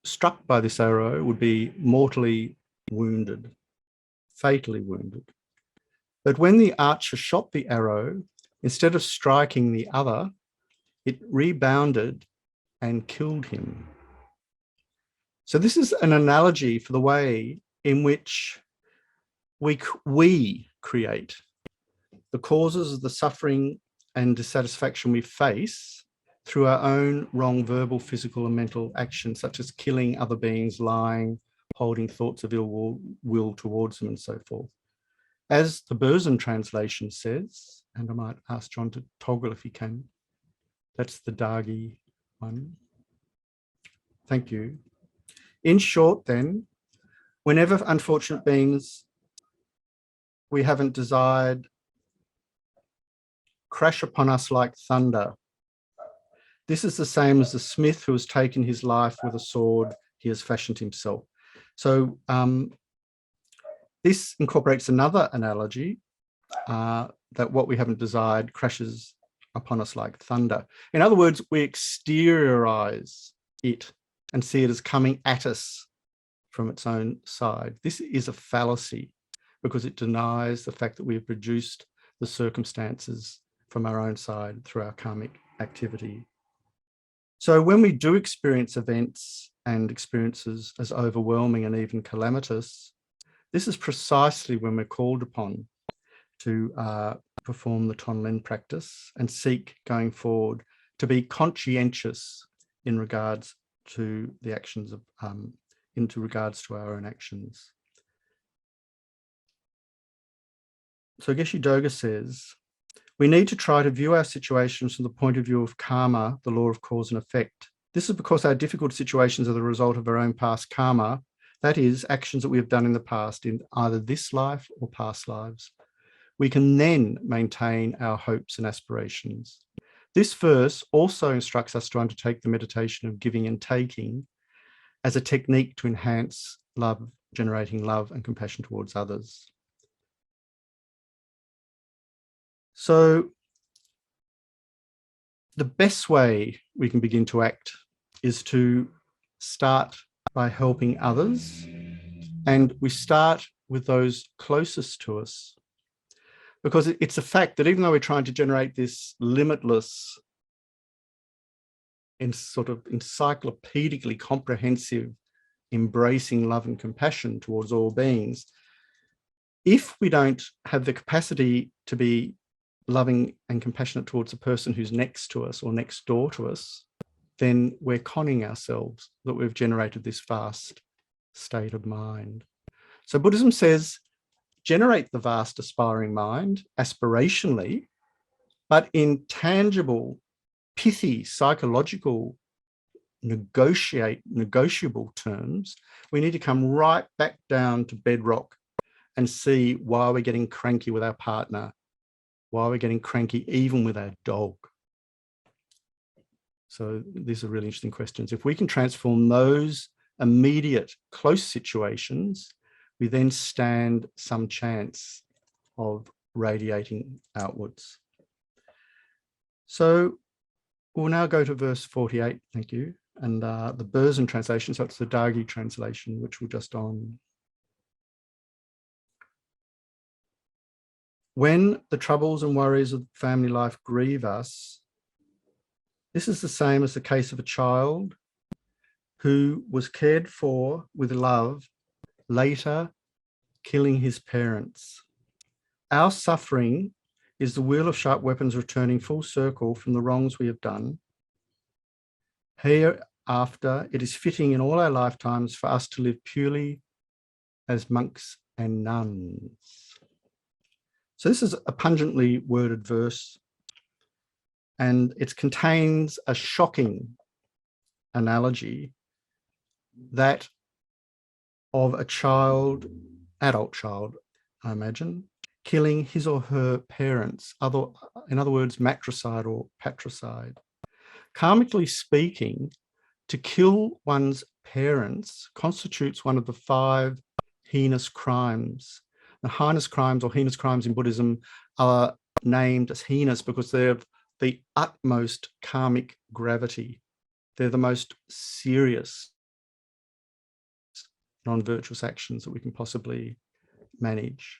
struck by this arrow would be mortally wounded, fatally wounded. But when the archer shot the arrow, instead of striking the other, it rebounded and killed him. So this is an analogy for the way in which we create the causes of the suffering and dissatisfaction we face through our own wrong verbal, physical, and mental actions, such as killing other beings, lying, holding thoughts of ill will towards them, and so forth. As the Berzin translation says, and I might ask John to toggle if he can, that's the Dagi one. Thank you. In short, then, whenever unfortunate beings we haven't desired crash upon us like thunder, this is the same as the smith who has taken his life with a sword he has fashioned himself. So this incorporates another analogy, that what we haven't desired crashes upon us like thunder. In other words, we exteriorize it and see it as coming at us from its own side. This is a fallacy because it denies the fact that we have produced the circumstances from our own side through our karmic activity. So when we do experience events and experiences as overwhelming and even calamitous, this is precisely when we're called upon to perform the Tonline practice and seek going forward to be conscientious in regards to the actions of, into regards to our own actions. So Geshe Doga says, we need to try to view our situations from the point of view of karma, the law of cause and effect. This is because our difficult situations are the result of our own past karma, that is, actions that we have done in the past in either this life or past lives. We can then maintain our hopes and aspirations. This verse also instructs us to undertake the meditation of giving and taking as a technique to enhance love, generating love and compassion towards others. So the best way we can begin to act is to start by helping others. And we start with those closest to us, because it's a fact that even though we're trying to generate this limitless and sort of encyclopedically comprehensive, embracing love and compassion towards all beings, if we don't have the capacity to be loving and compassionate towards the person who's next to us or next door to us, then we're conning ourselves that we've generated this vast state of mind. So Buddhism says, generate the vast aspiring mind aspirationally, but in tangible, pithy, psychological, negotiable terms, we need to come right back down to bedrock and see why we're getting cranky with our partner, why we're getting cranky even with our dog. So these are really interesting questions. If we can transform those immediate close situations, we then stand some chance of radiating outwards. So we'll now go to verse 48, thank you, and the Burzen translation, so it's the Dagi translation, which we're just on. When the troubles and worries of family life grieve us, this is the same as the case of a child who was cared for with love, later killing his parents. Our suffering is the wheel of sharp weapons returning full circle from the wrongs we have done. Hereafter, it is fitting in all our lifetimes for us to live purely as monks and nuns. So this is a pungently worded verse, and it contains a shocking analogy that of a child, adult child, I imagine, killing his or her parents, in other words, matricide or patricide. Karmically speaking, to kill one's parents constitutes one of the 5 heinous crimes. The heinous crimes or heinous crimes in Buddhism are named as heinous because they're of the utmost karmic gravity. They're the most serious non-virtuous actions that we can possibly manage.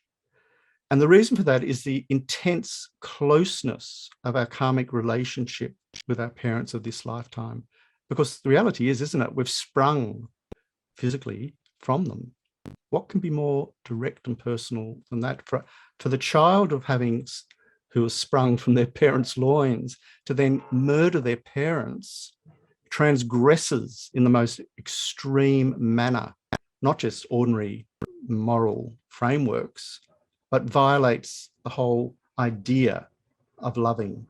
And the reason for that is the intense closeness of our karmic relationship with our parents of this lifetime. Because the reality is, isn't it, we've sprung physically from them. What can be more direct and personal than that? For the child who was sprung from their parents' loins to then murder their parents transgresses in the most extreme manner, not just ordinary moral frameworks, but violates the whole idea of loving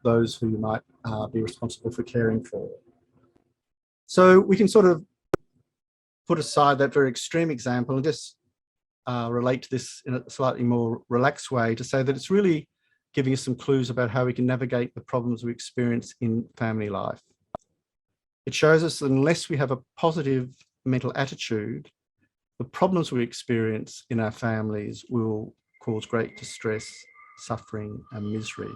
those who you might be responsible for caring for. So we can sort of put aside that very extreme example and just relate to this in a slightly more relaxed way to say that it's really giving us some clues about how we can navigate the problems we experience in family life. It shows us that unless we have a positive mental attitude, the problems we experience in our families will cause great distress, suffering, and misery.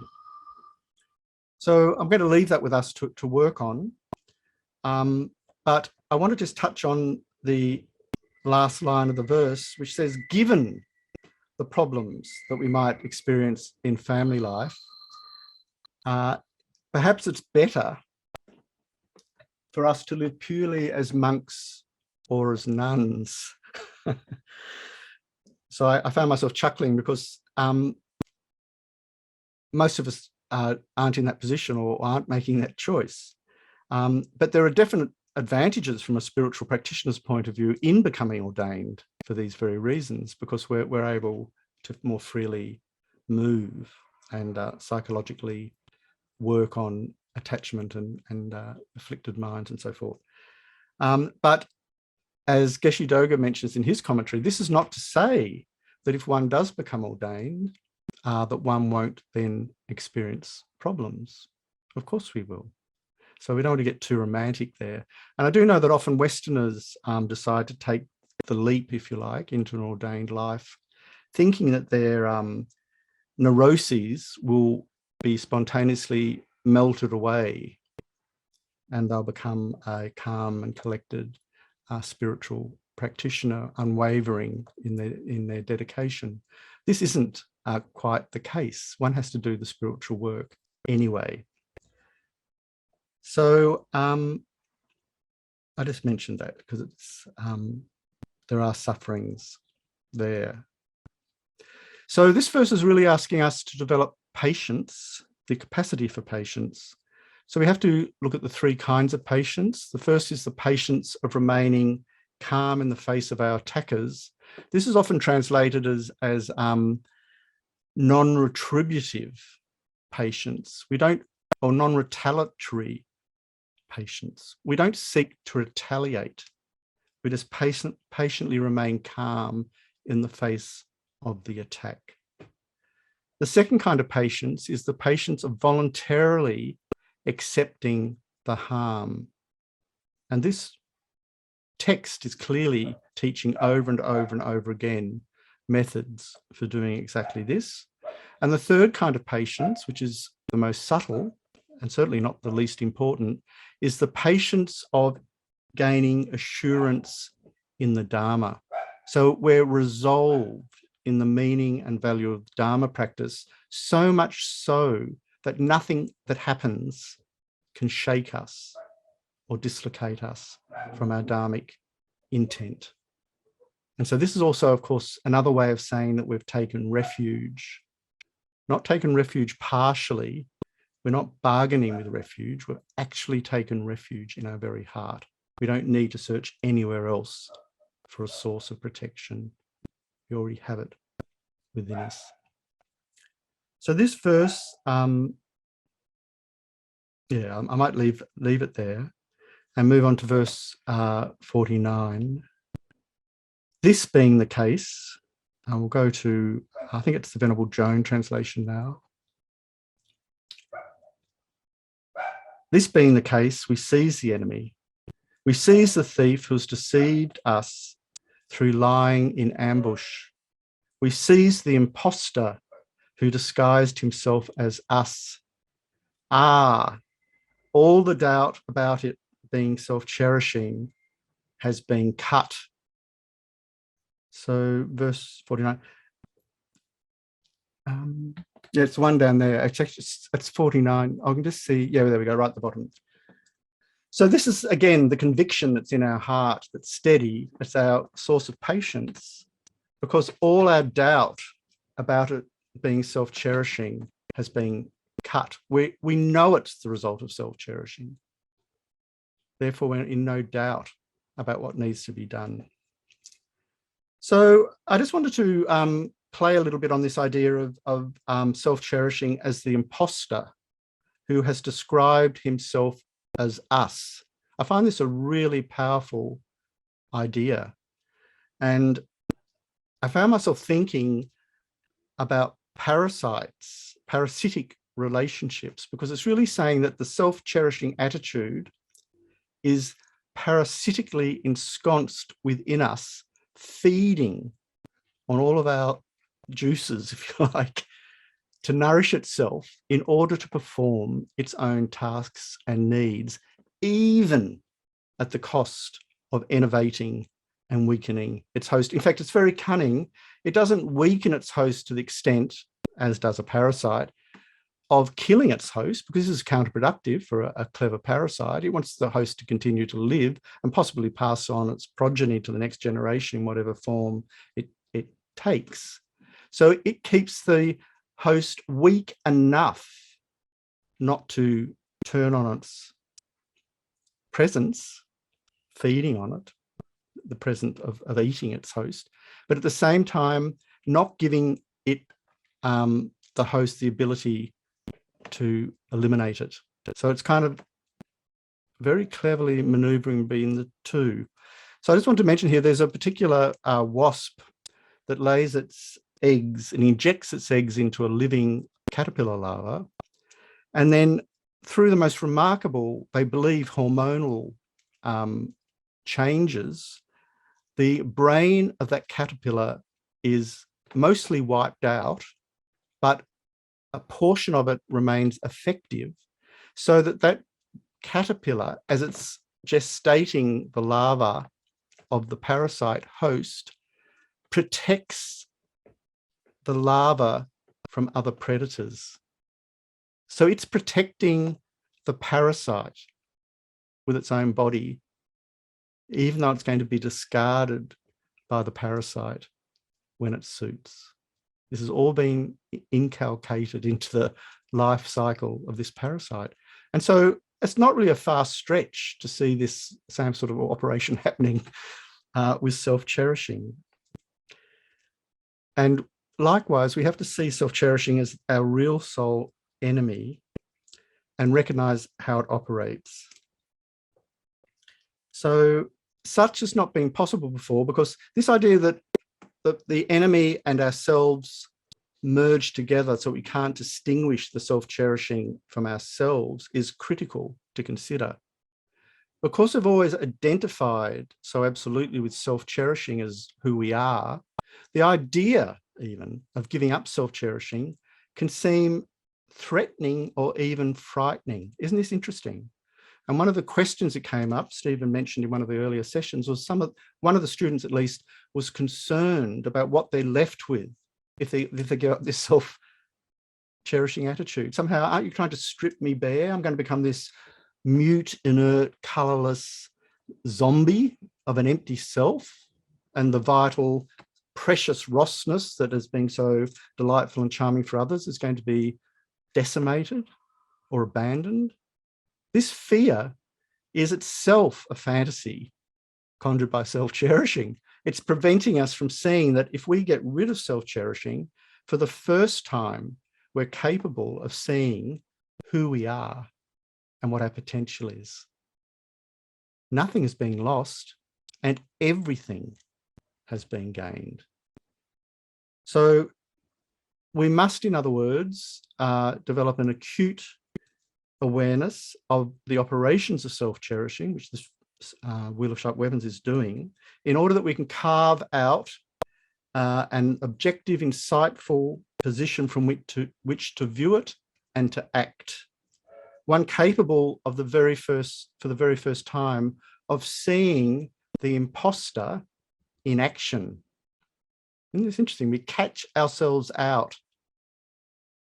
So I'm going to leave that with us to work on. But I want to just touch on the last line of the verse, which says, given the problems that we might experience in family life, perhaps it's better for us to live purely as monks or as nuns. So I found myself chuckling because most of us aren't in that position or aren't making that choice. But there are definite advantages from a spiritual practitioner's point of view in becoming ordained for these very reasons, because we're able to more freely move and psychologically work on attachment and afflicted minds and so forth. But as Geshe Doga mentions in his commentary, this is not to say that if one does become ordained, that one won't then experience problems. Of course we will. So we don't want to get too romantic there. And I do know that often Westerners decide to take the leap, if you like, into an ordained life, thinking that their neuroses will be spontaneously melted away and they'll become a calm and collected spiritual practitioner, unwavering in their dedication. This isn't quite the case. One has to do the spiritual work anyway. So I just mentioned that because it's there are sufferings there. So this verse is really asking us to develop patience, the capacity for patience. So we have to look at the three kinds of patience. The first is the patience of remaining calm in the face of our attackers. This is often translated as non-retributive patience. We don't, or non-retaliatory patience. We don't seek to retaliate. We just patiently remain calm in the face of the attack. The second kind of patience is the patience of voluntarily accepting the harm. And this text is clearly teaching over and over and over again methods for doing exactly this. And the third kind of patience, which is the most subtle and certainly not the least important, is the patience of gaining assurance in the Dharma. So we're resolved in the meaning and value of Dharma practice, so much so that nothing that happens can shake us or dislocate us from our Dharmic intent. And so this is also, of course, another way of saying that we've taken refuge, not taken refuge partially. We're not bargaining with refuge. We've actually taken refuge in our very heart. We don't need to search anywhere else for a source of protection. We already have it within us. So this verse, I might leave it there and move on to verse 49. This being the case, I will go to, I think it's the Venerable Joan translation now. This being the case, we seize the enemy. We seize the thief who's deceived us through lying in ambush. We seize the imposter who disguised himself as us. All the doubt about it being self-cherishing has been cut. So verse 49. Yeah, it's one down there. It's 49. I can just see. Yeah, there we go, right at the bottom. So this is, again, the conviction that's in our heart that's steady. It's our source of patience, because all our doubt about it being self-cherishing has been cut. We know it's the result of self-cherishing. Therefore, we're in no doubt about what needs to be done. So I just wanted to play a little bit on this idea of self-cherishing as the imposter who has described himself as us. I find this a really powerful idea. And I found myself thinking about parasitic relationships, because it's really saying that the self-cherishing attitude is parasitically ensconced within us, feeding on all of our juices, if you like, to nourish itself in order to perform its own tasks and needs, even at the cost of enervating and weakening its host. In fact, it's very cunning. It doesn't weaken its host to the extent, as does a parasite, of killing its host, because this is counterproductive for a clever parasite. It wants the host to continue to live and possibly pass on its progeny to the next generation in whatever form it takes. So it keeps the host weak enough not to turn on its presence, feeding on it, the present of eating its host, but at the same time not giving it the host the ability to eliminate it. So it's kind of very cleverly maneuvering between the two. So I just want to mention here, there's a particular wasp that lays its eggs and injects its eggs into a living caterpillar larva. And then through the most remarkable, they believe, hormonal changes, the brain of that caterpillar is mostly wiped out, but a portion of it remains effective, so that that caterpillar, as it's gestating the larva of the parasite host, protects the larva from other predators. So it's protecting the parasite with its own body, even though it's going to be discarded by the parasite when it suits. This has all been inculcated into the life cycle of this parasite. And so it's not really a far stretch to see this same sort of operation happening with self-cherishing. And likewise, we have to see self-cherishing as our real soul enemy and recognize how it operates. So such has not been possible before, because this idea that the enemy and ourselves merge together so we can't distinguish the self-cherishing from ourselves is critical to consider. Because we've always identified so absolutely with self-cherishing as who we are, the idea even of giving up self-cherishing can seem threatening or even frightening. Isn't this interesting? And one of the questions that came up, Stephen mentioned in one of the earlier sessions, was one of the students at least was concerned about what they're left with if they give up this self-cherishing attitude. Somehow, aren't you trying to strip me bare? I'm going to become this mute, inert, colourless zombie of an empty self, and the vital, precious Rossness that has been so delightful and charming for others is going to be decimated or abandoned. This fear is itself a fantasy conjured by self-cherishing. It's preventing us from seeing that if we get rid of self-cherishing, for the first time, we're capable of seeing who we are and what our potential is. Nothing is being lost and everything has been gained. So we must, in other words, develop an acute awareness of the operations of self-cherishing, which this Wheel of Sharp Weapons is doing, in order that we can carve out an objective, insightful position from which to view it and to act. One capable of for the very first time, of seeing the imposter in action. Isn't this interesting? We catch ourselves out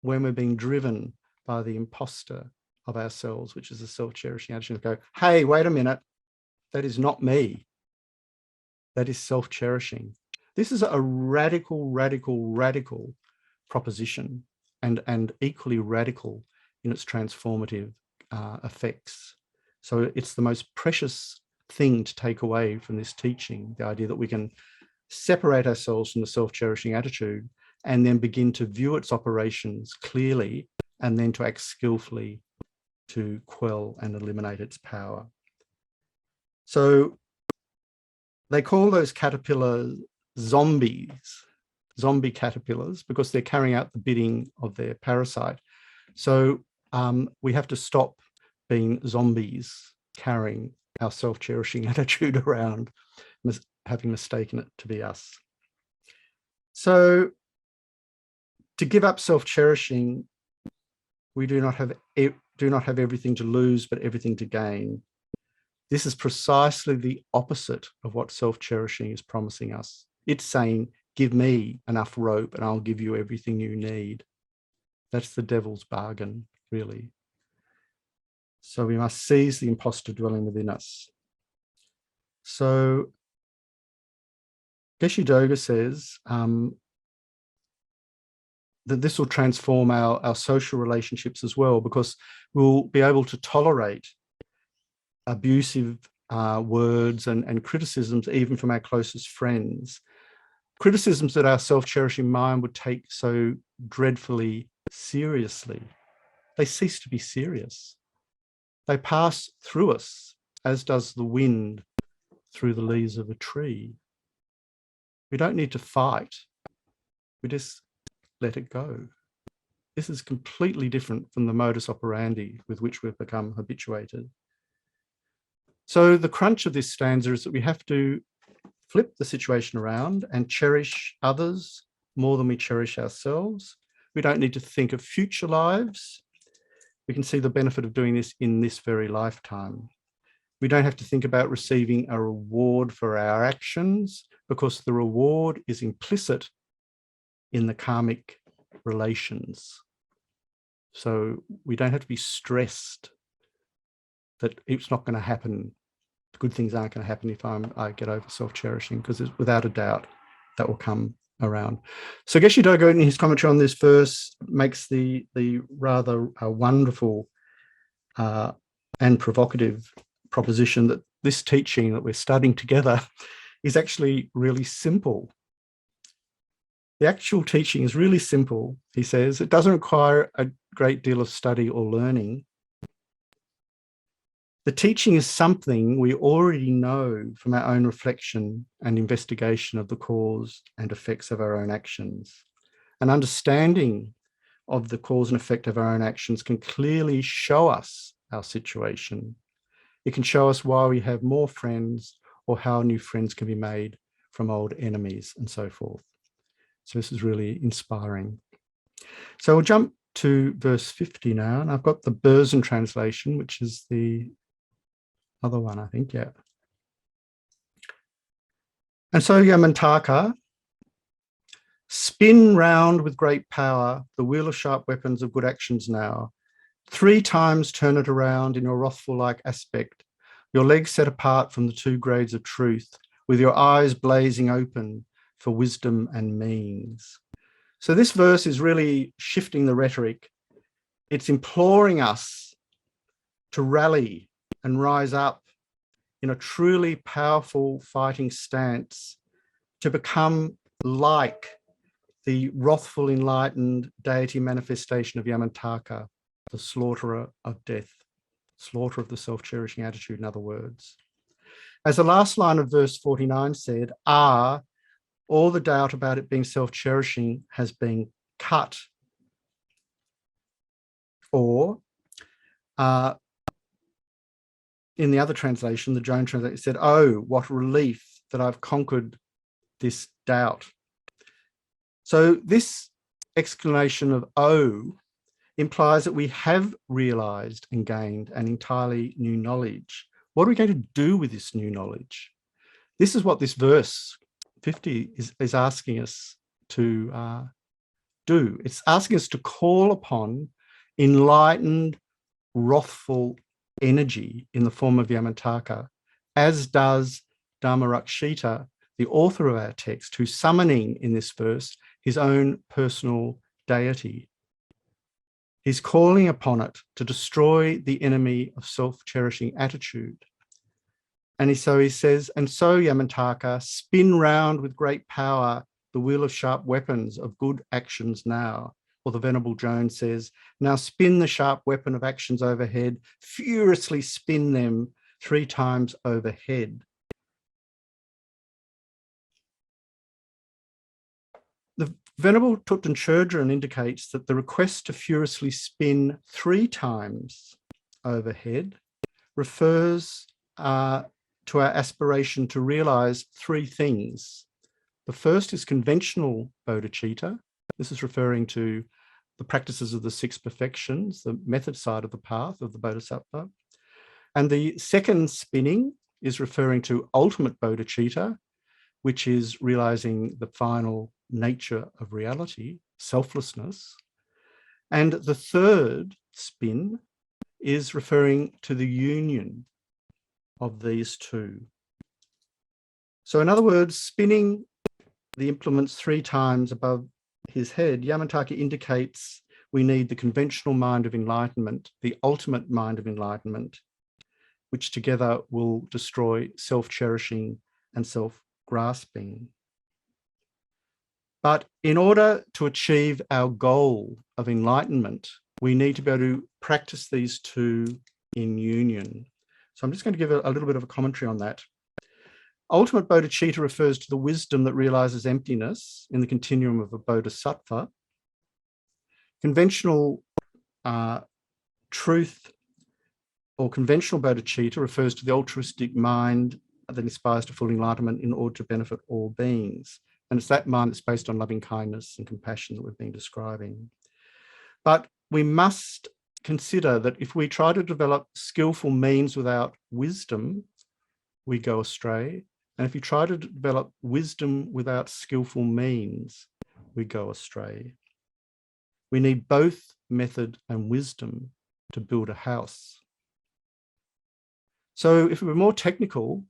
when we're being driven by the imposter of ourselves, which is a self-cherishing attitude. Go, hey, wait a minute, that is not me. That is self-cherishing. This is a radical, radical, radical proposition, and equally radical in its transformative effects. So it's the most precious thing to take away from this teaching, the idea that we can separate ourselves from the self-cherishing attitude and then begin to view its operations clearly, and then to act skillfully to quell and eliminate its power. So they call those caterpillars zombies, zombie caterpillars, because they're carrying out the bidding of their parasite. So we have to stop being zombies carrying our self-cherishing attitude around, having mistaken it to be us. So to give up self-cherishing, we do not have everything to lose, but everything to gain. This is precisely the opposite of what self-cherishing is promising us. It's saying, give me enough rope and I'll give you everything you need. That's the devil's bargain, really. So we must seize the imposter dwelling within us. So Geshe Doga says that this will transform our social relationships as well, because we'll be able to tolerate abusive words and criticisms, even from our closest friends. Criticisms that our self-cherishing mind would take so dreadfully seriously. They cease to be serious. They pass through us, as does the wind through the leaves of a tree. We don't need to fight. We just let it go. This is completely different from the modus operandi with which we've become habituated. So the crunch of this stanza is that we have to flip the situation around and cherish others more than we cherish ourselves. We don't need to think of future lives. We can see the benefit of doing this in this very lifetime. We don't have to think about receiving a reward for our actions, because the reward is implicit in the karmic relations. So we don't have to be stressed that it's not going to happen. Good things aren't going to happen if I get over self-cherishing, because without a doubt that will come around. So Geshe Doga, in his commentary on this verse, makes the rather wonderful and provocative proposition that this teaching that we're studying together is actually really simple. The actual teaching is really simple, he says. It doesn't require a great deal of study or learning. The teaching is something we already know from our own reflection and investigation of the cause and effects of our own actions. An understanding of the cause and effect of our own actions can clearly show us our situation. It can show us why we have more friends, or how new friends can be made from old enemies, and so forth. So this is really inspiring. So we'll jump to verse 50 now, and I've got the Burzen translation, which is the other one, I think, yeah. And so Yamantaka, spin round with great power the wheel of sharp weapons of good actions now. 3 times turn it around in your wrathful-like aspect, your legs set apart from the 2 grades of truth, with your eyes blazing open for wisdom and means. So this verse is really shifting the rhetoric. It's imploring us to rally and rise up in a truly powerful fighting stance, to become like the wrathful, enlightened deity manifestation of Yamantaka, the slaughterer of death, slaughter of the self-cherishing attitude, in other words. As the last line of verse 49 said, all the doubt about it being self-cherishing has been cut. Or, in the other translation, the Joan translation said, oh, what relief that I've conquered this doubt. So this exclamation of oh implies that we have realized and gained an entirely new knowledge. What are we going to do with this new knowledge? This is what this verse 50 is asking us to do. It's asking us to call upon enlightened, wrathful energy in the form of Yamantaka, as does Dharmarakshita, the author of our text, who's summoning in this verse his own personal deity. He's calling upon it to destroy the enemy of self-cherishing attitude. And so he says, and so Yamantaka, spin round with great power the wheel of sharp weapons of good actions now. Or the Venerable Joan says, now spin the sharp weapon of actions overhead, furiously spin them 3 times overhead. The Venerable Thupten Chodron indicates that the request to furiously spin 3 times overhead refers to our aspiration to realize 3 things. The first is conventional bodhicitta. This is referring to the practices of the 6 perfections, the method side of the path of the bodhisattva. And the second spinning is referring to ultimate bodhicitta, which is realizing the final nature of reality, selflessness. And the third spin is referring to the union of these two. So in other words, spinning the implements 3 times above his head, Yamantaka indicates we need the conventional mind of enlightenment, the ultimate mind of enlightenment, which together will destroy self-cherishing and self-grasping. But in order to achieve our goal of enlightenment, we need to be able to practice these two in union. So I'm just going to give a little bit of a commentary on that. Ultimate bodhicitta refers to the wisdom that realizes emptiness in the continuum of a bodhisattva. Conventional truth or conventional bodhicitta refers to the altruistic mind that aspires to full enlightenment in order to benefit all beings. And it's that mind that's based on loving kindness and compassion that we've been describing. But we must consider that if we try to develop skillful means without wisdom, we go astray. And if you try to develop wisdom without skillful means, we go astray. We need both method and wisdom to build a house. So if we were more technical,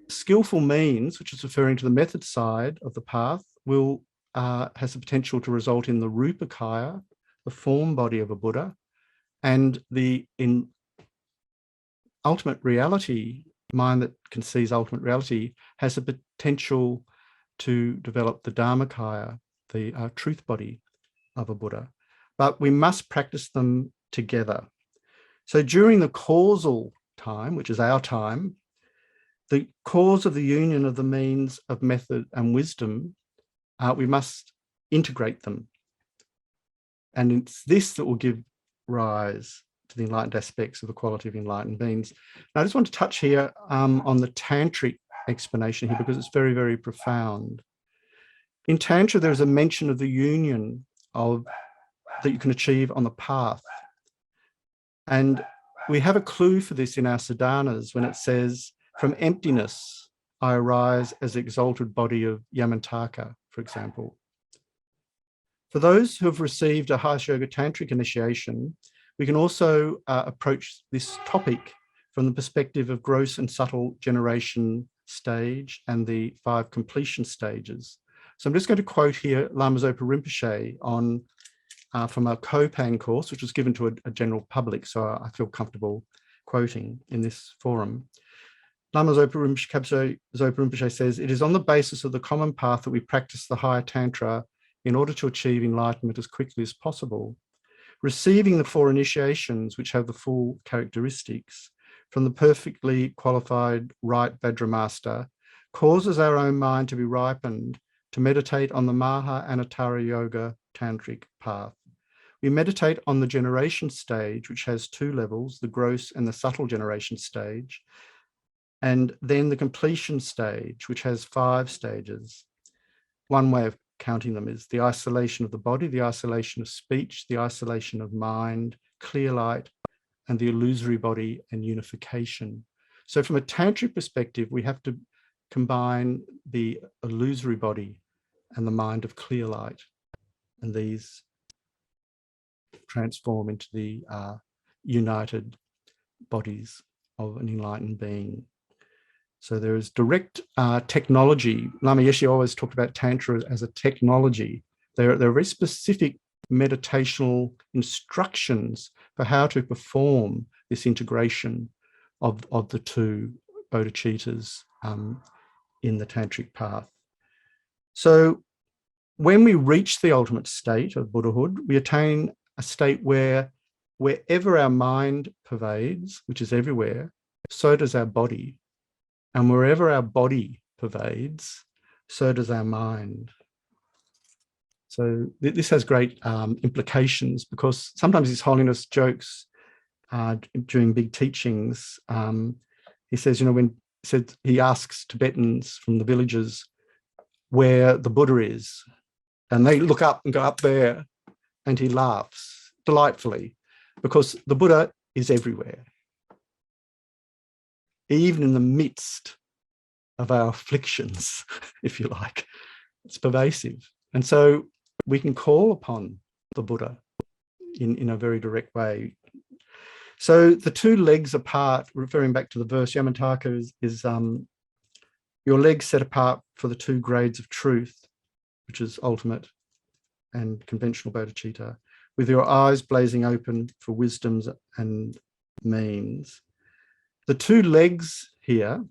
skillful means, which is referring to the method side of the path, has the potential to result in the rupakaya, the form body of a Buddha, and in ultimate reality, mind that conceives ultimate reality has the potential to develop the Dharmakaya, the truth body of a Buddha. But we must practice them together. So during the causal time, which is our time, the cause of the union of the means of method and wisdom, we must integrate them. And it's this that will give rise to the enlightened aspects of the quality of enlightened beings. Now, I just want to touch here on the tantric explanation here because it's very, very profound. In Tantra, there is a mention of the union that you can achieve on the path. And we have a clue for this in our sadhanas when it says, from emptiness, I arise as the exalted body of Yamantaka, for example. For those who have received a Hatha Yoga Tantric initiation, we can also approach this topic from the perspective of gross and subtle generation stage and the 5 completion stages. So I'm just going to quote here Lama Zopa Rinpoche from a Kopang course, which was given to a general public, so I feel comfortable quoting in this forum. Lama Zopa Rinpoche says, it is on the basis of the common path that we practice the higher Tantra in order to achieve enlightenment as quickly as possible. Receiving the 4 initiations, which have the full characteristics, from the perfectly qualified right Vajra master, causes our own mind to be ripened to meditate on the Maha Anattara Yoga Tantric path. We meditate on the generation stage, which has 2 levels, the gross and the subtle generation stage, and then the completion stage, which has 5 stages. One way of counting them is the isolation of the body, the isolation of speech, the isolation of mind, clear light, and the illusory body and unification. So from a tantric perspective, we have to combine the illusory body and the mind of clear light. And these transform into the united bodies of an enlightened being. So there is direct technology. Lama Yeshe always talked about Tantra as a technology. There are very specific meditational instructions for how to perform this integration of the 2 bodhicittas in the tantric path. So when we reach the ultimate state of Buddhahood, we attain a state where wherever our mind pervades, which is everywhere, so does our body. And wherever our body pervades, so does our mind. So this has great implications because sometimes His Holiness jokes during big teachings. He says, when he asks Tibetans from the villages where the Buddha is, and they look up and go up there, and he laughs delightfully because the Buddha is everywhere. even in the midst of our afflictions, if you like. It's pervasive. And so we can call upon the Buddha in a very direct way. So the two legs apart, referring back to the verse, Yamataka is your legs set apart for the two grades of truth, which is ultimate and conventional bodhicitta, with your eyes blazing open for wisdoms and means. The two legs here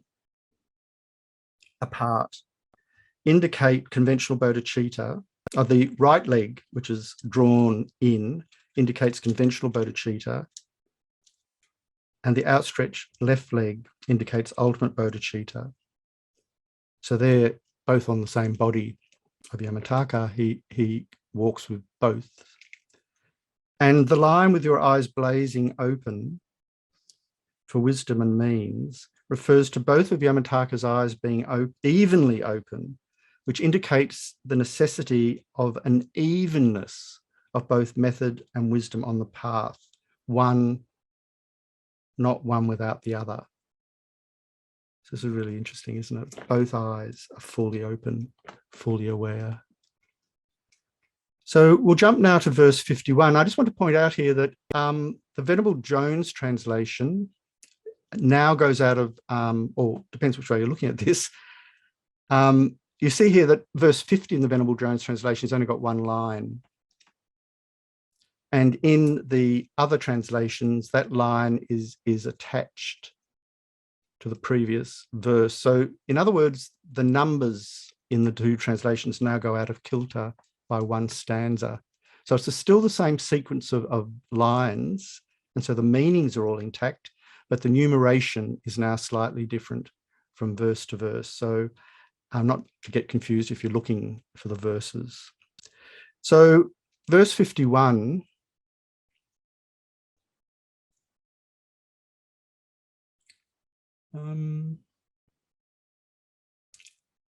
apart indicate conventional bodhicitta. The right leg, which is drawn in, indicates conventional bodhicitta, and the outstretched left leg indicates ultimate bodhicitta. So they're both on the same body of Yamataka. He walks with both. And the line with your eyes blazing open for wisdom and means refers to both of Yamataka's eyes being evenly open, which indicates the necessity of an evenness of both method and wisdom on the path, one, not one without the other. So this is really interesting, isn't it? Both eyes are fully open, fully aware. So we'll jump now to verse 51. I just want to point out here that the Venerable Jones translation now goes out of, or depends which way you're looking at this. You see here that verse 50 in the Venerable Jones translation has only got one line. And in the other translations, that line is attached to the previous verse. So in other words, the numbers in the two translations now go out of kilter by one stanza. So it's still the same sequence of lines. And so the meanings are all intact, but the numeration is now slightly different from verse to verse. So not to get confused if you're looking for the verses. So verse 51,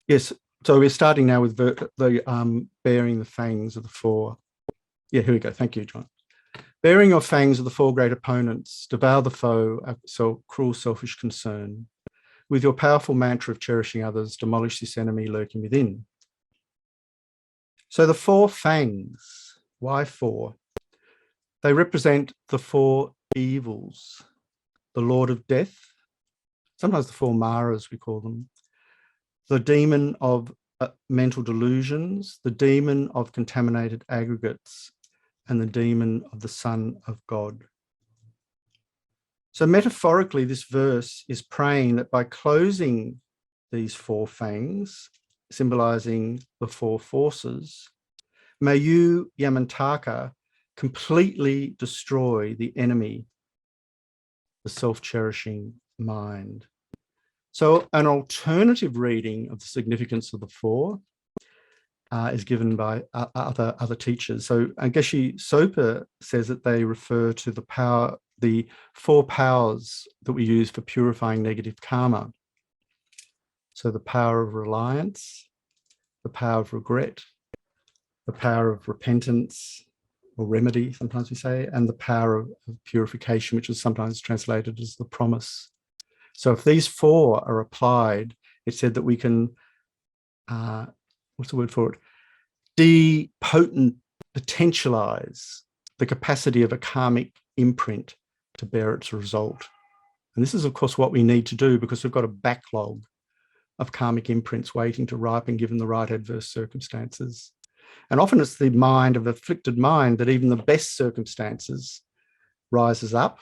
yes, so we're starting now with the bearing the fangs of the four. Yeah, here we go. Thank you, John. Bearing your fangs of the four great opponents, devour the foe, so cruel, selfish concern. With your powerful mantra of cherishing others, demolish this enemy lurking within. So the four fangs, why four? They represent the four evils, the Lord of Death, sometimes the four Maras we call them, the demon of mental delusions, the demon of contaminated aggregates, and the demon of the Son of God. So metaphorically, this verse is praying that by closing these four fangs, symbolizing the four forces, may you, Yamantaka, completely destroy the enemy, the self-cherishing mind. So an alternative reading of the significance of the four is given by other teachers. So Geshe Sopa says that they refer to the four powers that we use for purifying negative karma. So the power of reliance, the power of regret, the power of repentance, or remedy, sometimes we say, and the power of purification, which is sometimes translated as the promise. So if these four are applied, it's said that we can, what's the word for it? Potentialize the capacity of a karmic imprint to bear its result. And this is, of course, what we need to do because we've got a backlog of karmic imprints waiting to ripen given the right adverse circumstances. And often it's the mind of afflicted mind that even the best circumstances rises up.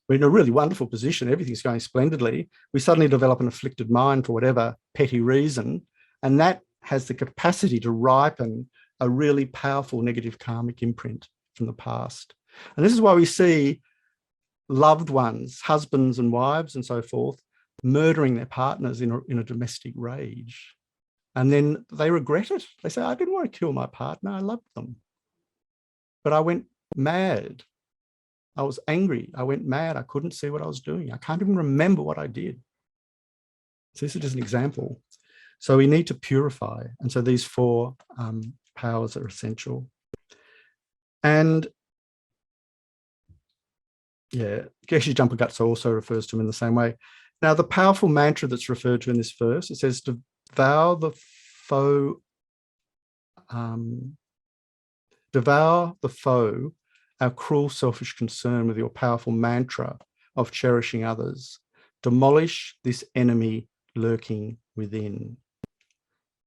We're in a really wonderful position. Everything's going splendidly. We suddenly develop an afflicted mind for whatever petty reason, and that has the capacity to ripen a really powerful negative karmic imprint from the past. And this is why we see loved ones, husbands and wives and so forth, murdering their partners in a domestic rage. And then they regret it. They say, I didn't want to kill my partner. I loved them. But I went mad. I was angry. I went mad. I couldn't see what I was doing. I can't even remember what I did. So this is just an example. So we need to purify. And so these four powers are essential. And yeah, Geshe Jumpa Gatso also refers to them in the same way. Now, the powerful mantra that's referred to in this verse, it says, devour the foe, our cruel, selfish concern with your powerful mantra of cherishing others. Demolish this enemy lurking within.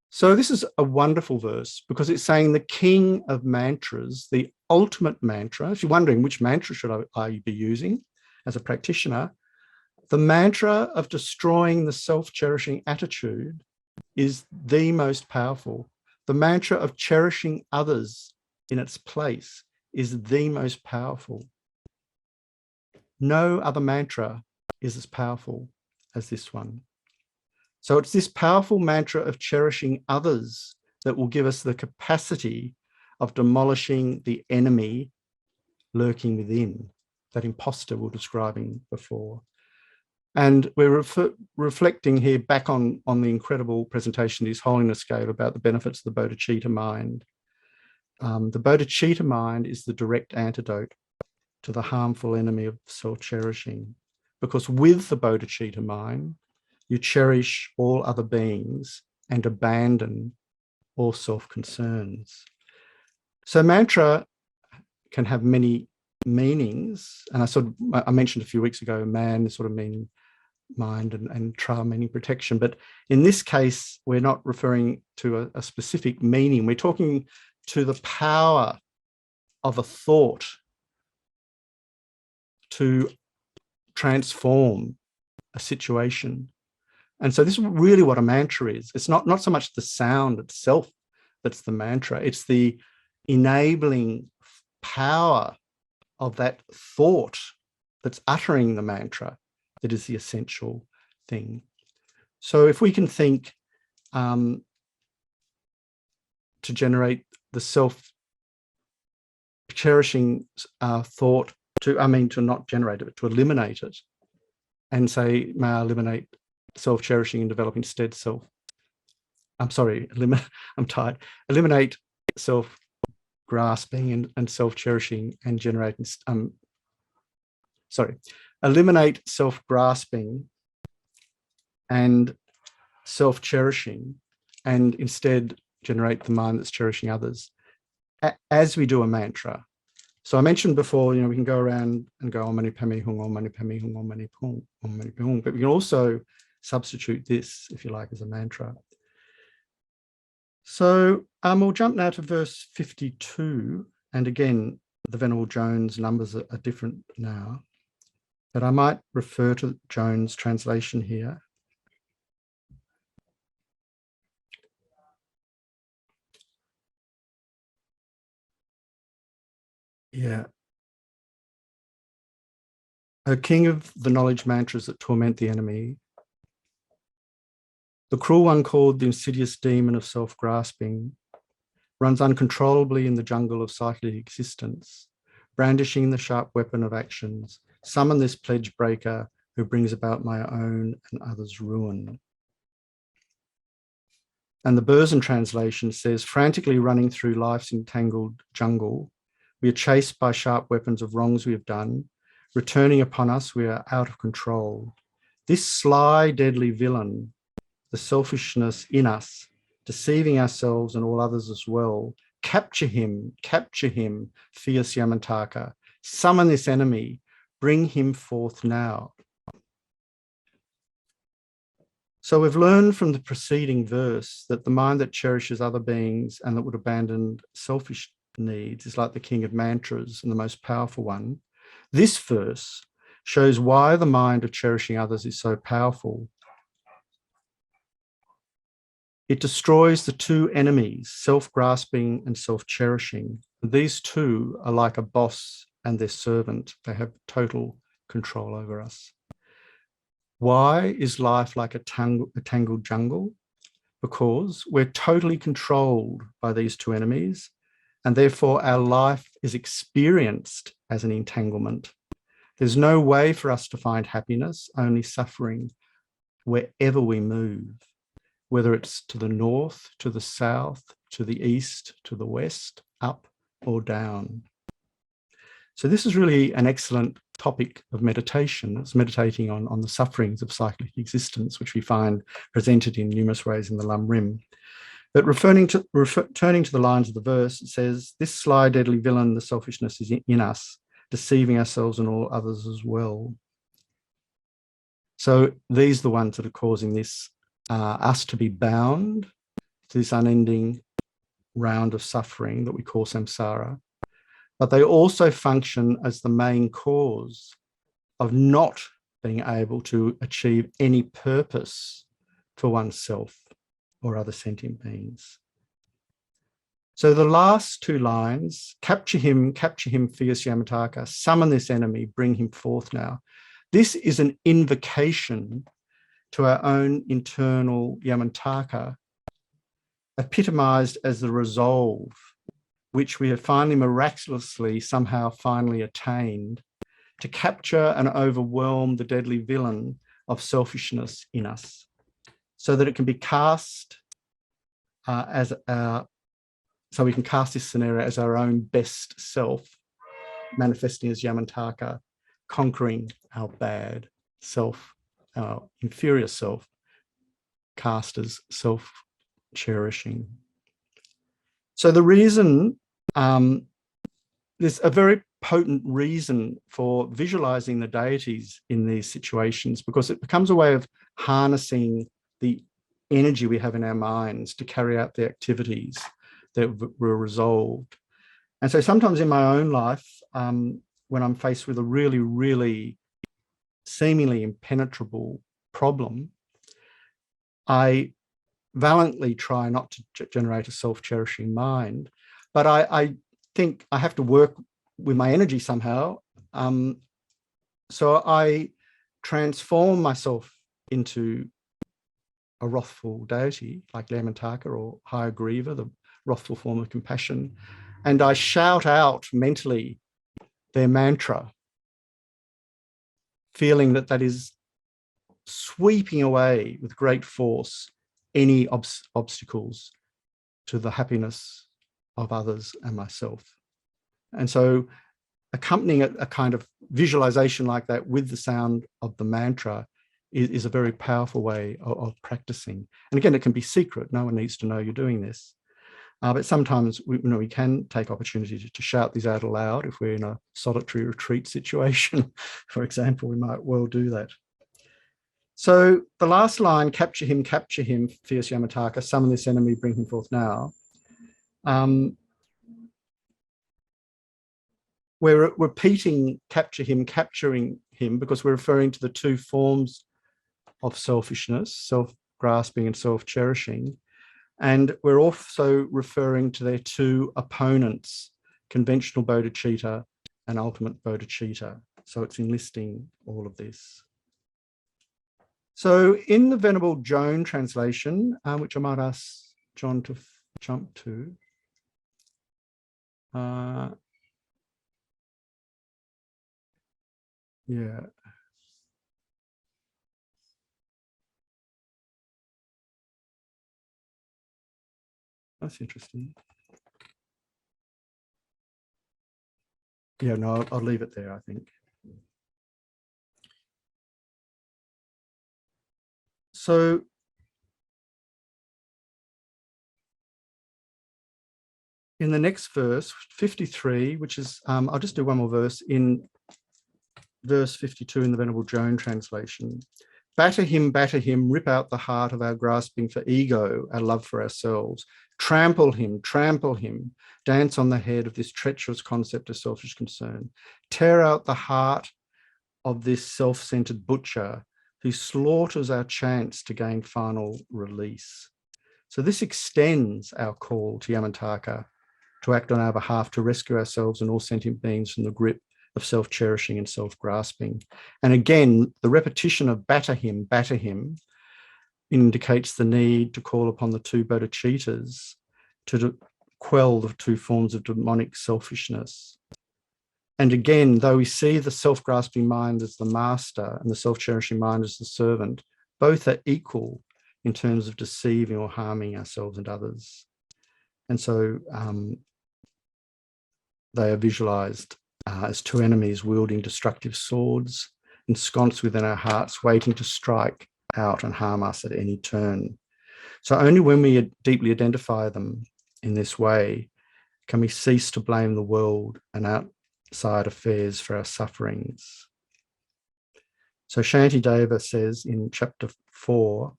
So this is a wonderful verse because it's saying the king of mantras, the ultimate mantra. If you're wondering which mantra should I be using as a practitioner, the mantra of destroying the self-cherishing attitude is the most powerful. The mantra of cherishing others in its place is the most powerful. No other mantra is as powerful as this one. So it's this powerful mantra of cherishing others that will give us the capacity of demolishing the enemy lurking within, that imposter we were describing before. And we're reflecting here back on the incredible presentation His Holiness gave about the benefits of the bodhicitta mind. The bodhicitta mind is the direct antidote to the harmful enemy of self-cherishing, because with the bodhicitta mind, you cherish all other beings and abandon all self-concerns. So mantra can have many meanings. And I mentioned a few weeks ago, man sort of meaning mind and tra meaning protection. But in this case, we're not referring to a specific meaning. We're talking to the power of a thought to transform a situation. And so this is really what a mantra is. It's not so much the sound itself that's the mantra. It's the enabling power of that thought that's uttering the mantra that is the essential thing. So if we can think to generate the self-cherishing thought, to not generate it, but to eliminate it, and say, may I eliminate self-cherishing and develop instead eliminate self-grasping and self-cherishing and generate, eliminate self-grasping and self-cherishing and instead generate the mind that's cherishing others as we do a mantra. So I mentioned before, we can go around and go Om Mani Padme Hum, Om Mani Padme Hum, Om Mani Padme Hum, Om Mani Padme Hum, but we can also substitute this, if you like, as a mantra. So we'll jump now to verse 52. And again, the Venerable Jones numbers are different now, but I might refer to Jones' translation here. Yeah. O king of the knowledge mantras that torment the enemy, the cruel one called the insidious demon of self-grasping runs uncontrollably in the jungle of cyclic existence, brandishing the sharp weapon of actions. Summon this pledge breaker who brings about my own and others' ruin. And the Burson translation says, frantically running through life's entangled jungle, we are chased by sharp weapons of wrongs we have done. Returning upon us, we are out of control. This sly, deadly villain, the selfishness in us, deceiving ourselves and all others as well. Capture him, fierce Yamantaka. Summon this enemy, bring him forth now. So we've learned from the preceding verse that the mind that cherishes other beings and that would abandon selfish needs is like the king of mantras and the most powerful one. This verse shows why the mind of cherishing others is so powerful. It destroys the two enemies, self-grasping and self-cherishing. These two are like a boss and their servant. They have total control over us. Why is life like a tangled jungle? Because we're totally controlled by these two enemies, and therefore our life is experienced as an entanglement. There's no way for us to find happiness, only suffering wherever we move, whether it's to the north, to the south, to the east, to the west, up or down. So this is really an excellent topic of meditation. It's meditating on the sufferings of cyclic existence, which we find presented in numerous ways in the Lam Rim. But returning to the lines of the verse, it says, "This sly, deadly villain, the selfishness, is in us, deceiving ourselves and all others as well." So these are the ones that are causing this, us to be bound to this unending round of suffering that we call samsara. But they also function as the main cause of not being able to achieve any purpose for oneself or other sentient beings. So the last two lines, capture him, fierce Yamataka, summon this enemy, bring him forth now. This is an invocation to our own internal Yamataka, epitomized as the resolve, which we have finally miraculously somehow finally attained, to capture and overwhelm the deadly villain of selfishness in us, so that it can be cast so we can cast this scenario as our own best self, manifesting as Yamantaka, conquering our bad self, our inferior self, cast as self-cherishing. So the reason, there's a very potent reason for visualizing the deities in these situations, because it becomes a way of harnessing the energy we have in our minds to carry out the activities that were resolved. And so sometimes in my own life, when I'm faced with a really, really seemingly impenetrable problem, I valiantly try not to generate a self-cherishing mind, but I think I have to work with my energy somehow. So I transform myself into a wrathful deity like Yamantaka or Hayagriva, the wrathful form of compassion, and I shout out mentally their mantra, feeling that that is sweeping away with great force any obstacles to the happiness of others and myself. And so accompanying a kind of visualization like that with the sound of the mantra is a very powerful way of practicing. And again, it can be secret. No one needs to know you're doing this. But sometimes we can take opportunity to shout these out aloud. If we're in a solitary retreat situation, for example, we might well do that. So the last line, capture him, fierce Yamataka, summon this enemy, bring him forth now. We're repeating capture him, capturing him, because we're referring to the two forms of selfishness, self-grasping and self-cherishing. And we're also referring to their two opponents, conventional bodhicitta and ultimate bodhicitta. So it's enlisting all of this. So in the Venerable Joan translation, which I might ask John to jump to, yeah. That's interesting. Yeah, no, I'll leave it there, I think. So in the next verse, 53, which is, I'll just do one more verse, in verse 52 in the Venerable Joan translation. Batter him, rip out the heart of our grasping for ego, our love for ourselves. Trample him, dance on the head of this treacherous concept of selfish concern. Tear out the heart of this self-centered butcher who slaughters our chance to gain final release. So this extends our call to Yamantaka to act on our behalf to rescue ourselves and all sentient beings from the grip of self-cherishing and self-grasping. And again, the repetition of batter him indicates the need to call upon the two bodhicittas to quell the two forms of demonic selfishness. And again, though we see the self-grasping mind as the master and the self-cherishing mind as the servant, both are equal in terms of deceiving or harming ourselves and others. And so they are visualized as two enemies wielding destructive swords, ensconced within our hearts, waiting to strike out and harm us at any turn. So only when we deeply identify them in this way can we cease to blame the world and outside affairs for our sufferings. So Shantideva says in chapter 4,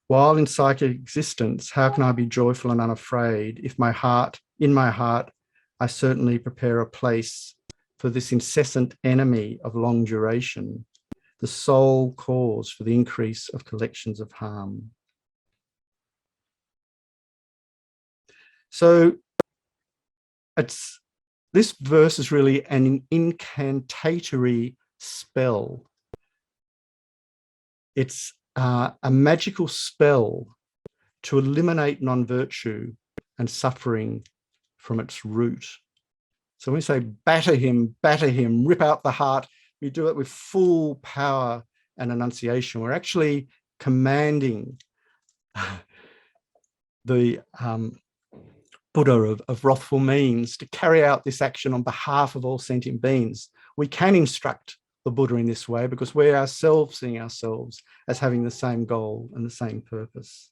while in psychic existence, how can I be joyful and unafraid if in my heart, I certainly prepare a place for this incessant enemy of long duration, the sole cause for the increase of collections of harm. So this verse is really an incantatory spell. It's a magical spell to eliminate non-virtue and suffering from its root. So when we say batter him, rip out the heart, we do it with full power and enunciation. We're actually commanding the Buddha of wrathful means to carry out this action on behalf of all sentient beings. We can instruct the Buddha in this way because we're ourselves seeing ourselves as having the same goal and the same purpose.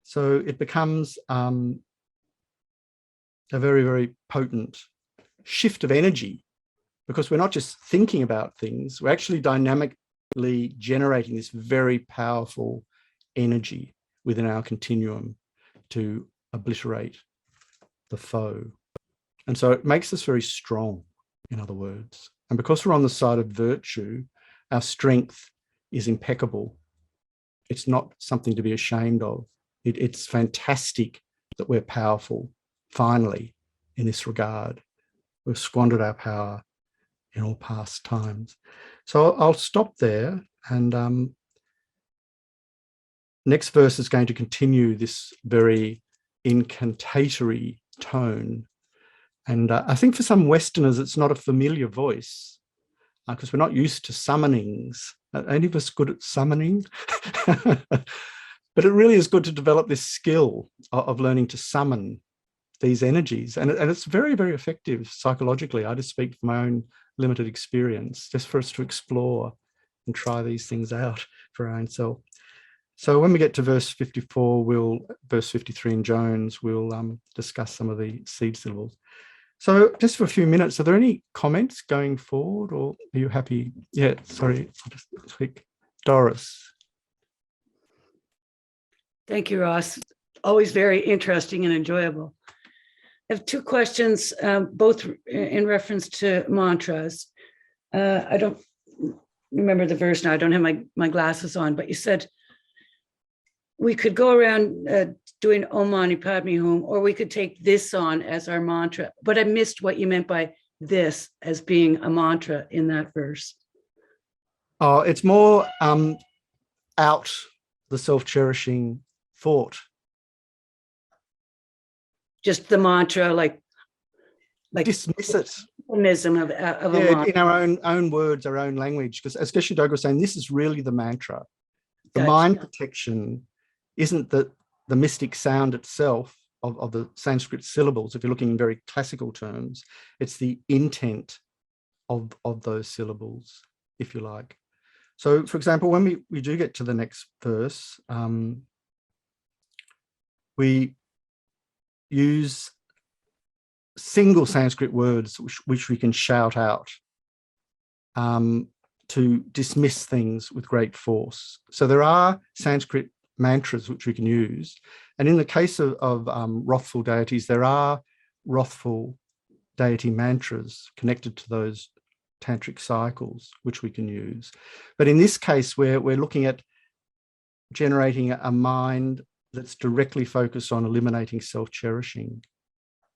So it becomes a very, very potent shift of energy because we're not just thinking about things, we're actually dynamically generating this very powerful energy within our continuum to obliterate the foe. And so it makes us very strong, in other words. And because we're on the side of virtue, our strength is impeccable. It's not something to be ashamed of. It's fantastic that we're powerful, finally, in this regard. We've squandered our power in all past times. So I'll stop there, and next verse is going to continue this very incantatory tone. And I think for some Westerners, it's not a familiar voice because we're not used to summonings. Are any of us good at summoning? But it really is good to develop this skill of learning to summon these energies. And it's very, very effective psychologically. I just speak from my own limited experience, just for us to explore and try these things out for our own self. So when we get to verse 54, verse 53 in Jones, we'll discuss some of the seed syllables. So just for a few minutes, are there any comments going forward, or are you happy? Yeah, sorry, I'll just click. Doris. Thank you, Ross. Always very interesting and enjoyable. I have two questions, both in reference to mantras. I don't remember the verse now. I don't have my glasses on, but you said we could go around doing Om Mani Padme Hum, or we could take this on as our mantra. But I missed what you meant by this as being a mantra in that verse. Oh, it's more out the self-cherishing thought. Just the mantra, like dismiss it. Of a mantra. In our own words, our own language. Because as Geshe Doga was saying, this is really the mantra. The Gotcha. mind protection isn't the mystic sound itself of the Sanskrit syllables, if you're looking in very classical terms. It's the intent of those syllables, if you like. So, for example, when we do get to the next verse, we use single Sanskrit words which we can shout out to dismiss things with great force. So there are Sanskrit mantras which we can use. And in the case of wrathful deities, there are wrathful deity mantras connected to those tantric cycles which we can use. But in this case, we're looking at generating a mind that's directly focused on eliminating self-cherishing.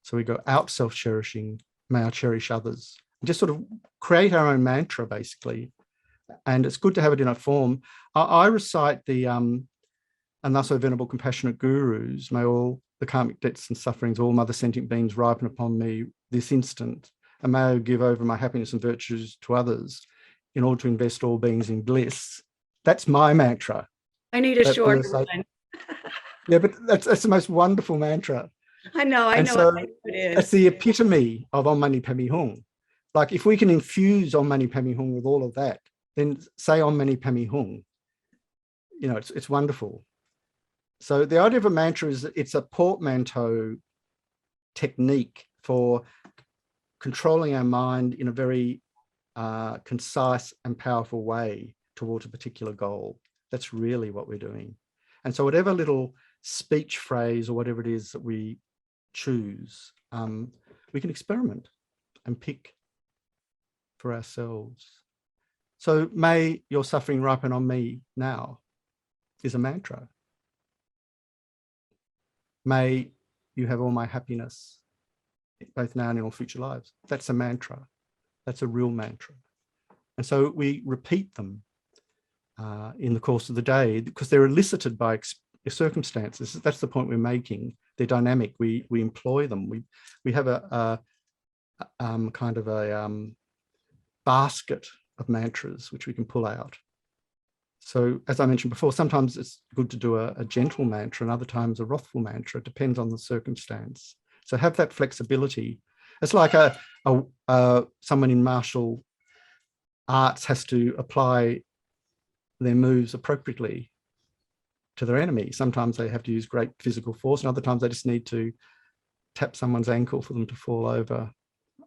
So we go out self-cherishing, may I cherish others. Just sort of create our own mantra, basically. And it's good to have it in a form. I recite the and thus, O venerable compassionate gurus, may all the karmic debts and sufferings of all mother sentient beings ripen upon me this instant, and may I give over my happiness and virtues to others in order to invest all beings in bliss. That's my mantra. I need a short one. Yeah, but that's the most wonderful mantra. I know So what it is. it's the epitome of Om Mani Padme Hum. like if we can infuse Om Mani Padme Hum with all of that, then say Om Mani Padme Hum. You know, it's wonderful. So the idea of a mantra is that it's a portmanteau technique for controlling our mind in a very concise and powerful way towards a particular goal. That's really what we're doing. And so whatever little speech phrase or whatever it is that we choose, we can experiment and pick for ourselves. So may your suffering ripen on me now is a mantra. May you have all my happiness, both now and in all future lives. That's a mantra. That's a real mantra. And so we repeat them in the course of the day because they're elicited by circumstances. That's the point we're making. They're dynamic. We employ them. We have a kind of a basket of mantras which we can pull out. So as I mentioned before, sometimes it's good to do a gentle mantra and other times a wrathful mantra. It depends on the circumstance. So have that flexibility. It's like someone in martial arts has to apply their moves appropriately to their enemy. Sometimes they have to use great physical force, and other times they just need to tap someone's ankle for them to fall over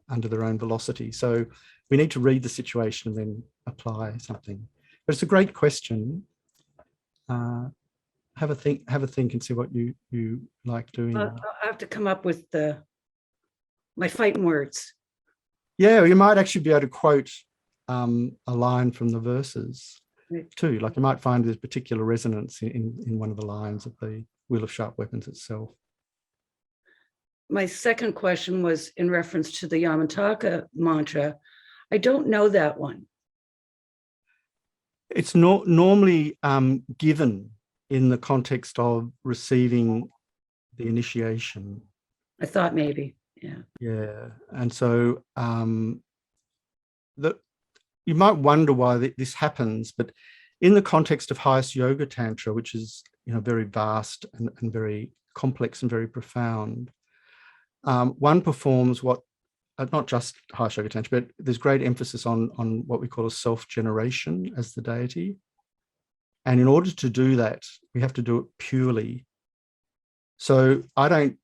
under their own velocity. So we need to read the situation and then apply something. But it's a great question. Have a think and see what you like doing. I have to come up with my fighting words. Yeah, you might actually be able to quote a line from the verses too. Like you might find there's particular resonance in one of the lines of the Wheel of Sharp Weapons itself. My second question was in reference to the Yamataka mantra. I don't know that one. It's not normally given in the context of receiving the initiation. I thought maybe, yeah. Yeah, and so you might wonder why this happens, but in the context of highest yoga tantra, which is very vast and very complex and very profound, one performs what, not just highest yoga tantra, but there's great emphasis on what we call a self-generation as the deity. And in order to do that, we have to do it purely. So I don't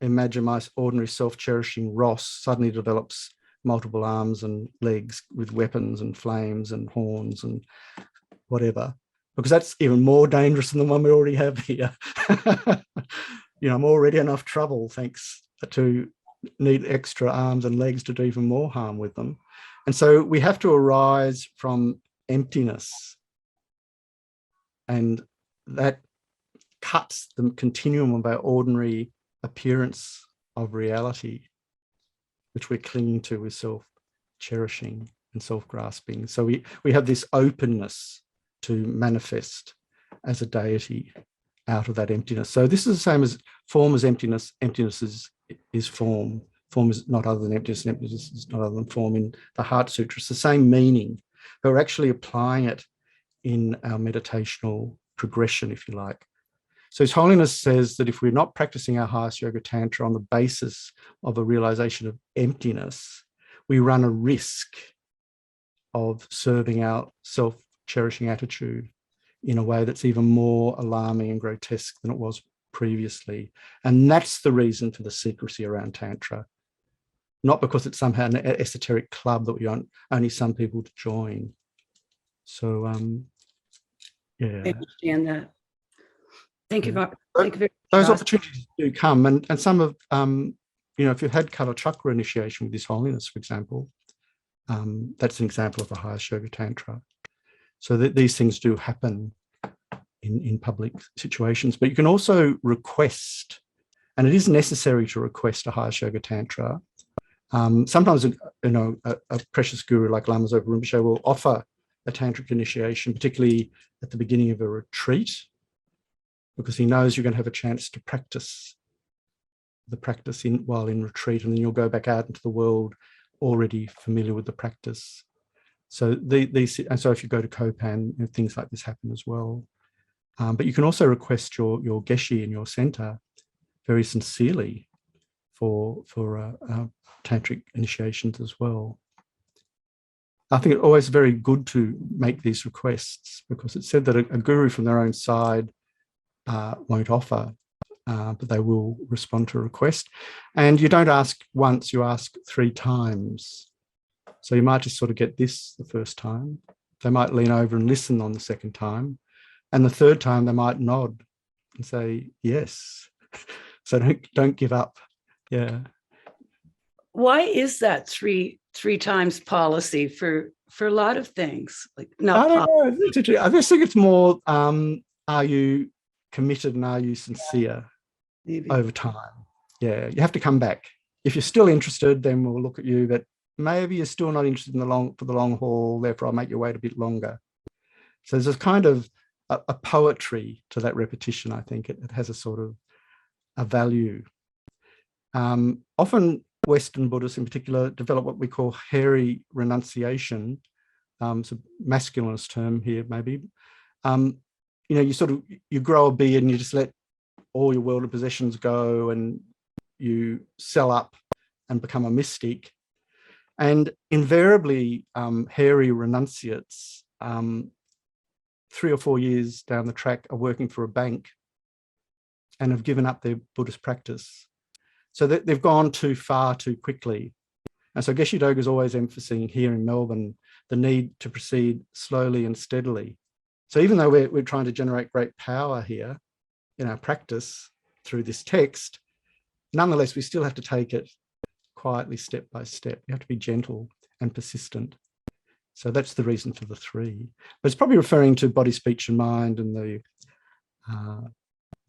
imagine my ordinary self-cherishing Ross suddenly develops multiple arms and legs with weapons and flames and horns and whatever, because that's even more dangerous than the one we already have here. I'm already enough trouble, thanks to need extra arms and legs to do even more harm with them. And so we have to arise from emptiness. And that cuts the continuum of our ordinary appearance of reality, which we're clinging to with self-cherishing and self-grasping. So we have this openness to manifest as a deity out of that emptiness. So this is the same as form as emptiness. Emptiness is form. Form is not other than emptiness, and emptiness is not other than form. In the Heart Sutra, it's the same meaning, but we're actually applying it in our meditational progression, if you like. So His Holiness says that if we're not practicing our highest yoga tantra on the basis of a realization of emptiness, we run a risk of serving our self-cherishing attitude in a way that's even more alarming and grotesque than it was previously. And that's the reason for the secrecy around tantra, not because it's somehow an esoteric club that we want only some people to join. So yeah, I understand that. Thank you. Thank you very much. Those opportunities do come, and some of if you've had Kala Chakra initiation with His Holiness, for example, that's an example of a highest yoga tantra. So that these things do happen in public situations, but you can also request, and it is necessary to request a highest yoga tantra. Sometimes a precious guru like Lama Zopa Rinpoche will offer a tantric initiation, particularly at the beginning of a retreat, because he knows you're going to have a chance to practice the practice while in retreat, and then you'll go back out into the world already familiar with the practice. So so if you go to Kopan, things like this happen as well. But you can also request your geshe in your center very sincerely for tantric initiations as well. I think it's always very good to make these requests, because it's said that a guru from their own side won't offer, but they will respond to a request. And you don't ask once, you ask 3 times. So you might just sort of get this the first time. They might lean over and listen on the second time. And the third time they might nod and say, yes. So don't give up. Yeah. Why is that three times policy for a lot of things? Like, not I don't know. I just think it's more, are you committed and are you sincere over time? Yeah, you have to come back. If you're still interested, then we'll look at you, but maybe you're still not interested in for the long haul, therefore I'll make you wait a bit longer. So there's a kind of a poetry to that repetition. I think it has a sort of a value. Often Western Buddhists in particular develop what we call hairy renunciation. It's a masculinist term here, maybe. You grow a beard and you just let all your worldly possessions go and you sell up and become a mystic. And invariably, hairy renunciates, 3 or 4 years down the track, are working for a bank and have given up their Buddhist practice. So they've gone too far too quickly. And so Geshe Doga is always emphasizing here in Melbourne the need to proceed slowly and steadily. So even though we're trying to generate great power here in our practice through this text, nonetheless, we still have to take it quietly, step by step. You have to be gentle and persistent. So that's the reason for the 3. But it's probably referring to body, speech, and mind, and the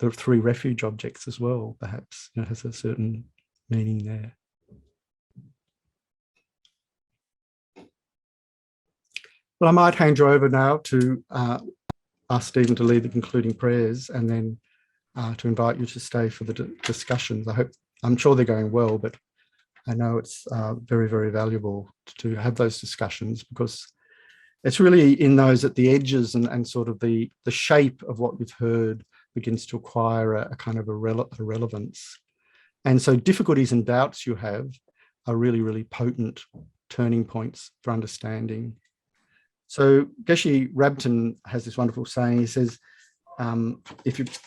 3 refuge objects as well, perhaps. It has a certain meaning there. Well, I might hand you over now to ask Stephen to lead the concluding prayers, and then to invite you to stay for the discussions. I'm sure they're going well, but I know it's very, very valuable to have those discussions, because it's really in those at the edges and sort of the shape of what we've heard begins to acquire a kind of a relevance. And so difficulties and doubts you have are really, really potent turning points for understanding. So Geshe Rabton has this wonderful saying. He says, it's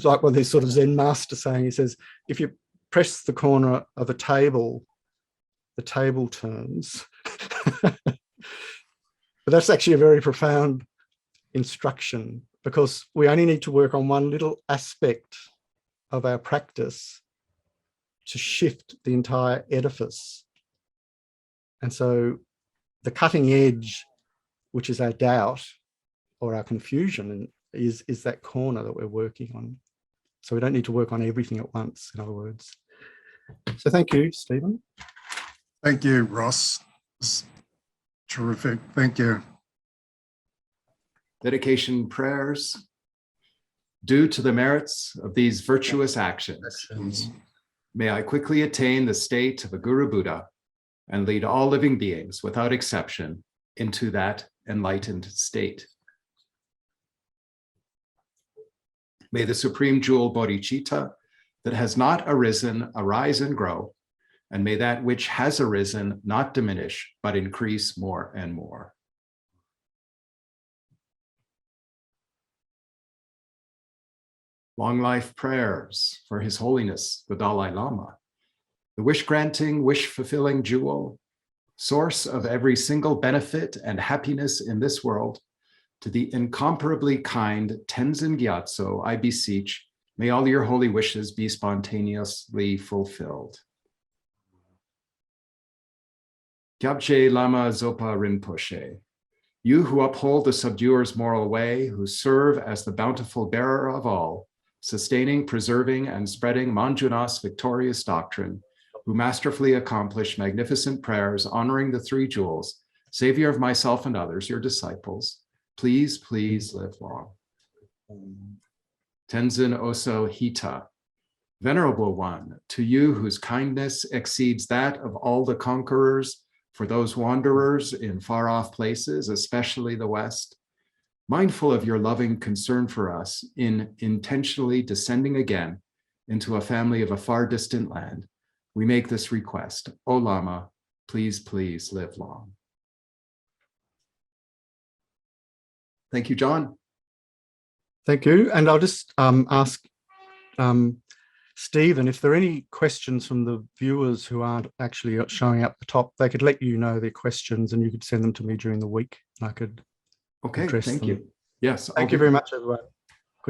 like one of these sort of Zen master saying, he says, if you press the corner of a table, the table turns. But that's actually a very profound instruction, because we only need to work on one little aspect of our practice to shift the entire edifice. And so the cutting edge, which is our doubt or our confusion, is that corner that we're working on. So we don't need to work on everything at once, in other words. So thank you, Stephen. Thank you, Ross. It's terrific. Thank you. Dedication prayers. Due to the merits of these virtuous actions, may I quickly attain the state of a Guru Buddha and lead all living beings without exception into that enlightened state. May the supreme jewel Bodhichitta that has not arisen arise and grow, and may that which has arisen not diminish, but increase more and more. Long life prayers for His Holiness, the Dalai Lama, the wish-granting, wish-fulfilling jewel, source of every single benefit and happiness in this world. To the incomparably kind Tenzin Gyatso, I beseech, may all your holy wishes be spontaneously fulfilled. Gyabje Lama Zopa Rinpoche, you who uphold the subduer's moral way, who serve as the bountiful bearer of all, sustaining, preserving, and spreading Manjunath's victorious doctrine, who masterfully accomplish magnificent prayers honoring the 3 jewels, savior of myself and others, your disciples, please, please live long. Tenzin Oso Hita, Venerable One, to you whose kindness exceeds that of all the conquerors, for those wanderers in far-off places, especially the West, mindful of your loving concern for us in intentionally descending again into a family of a far distant land, we make this request. O Lama, please, please live long. Thank you, John. Thank you. And I'll just ask Stephen, if there are any questions from the viewers who aren't actually showing up the top, they could let you know their questions and you could send them to me during the week and I could Okay, address thank them. you. Yes. Thank you very much, everyone.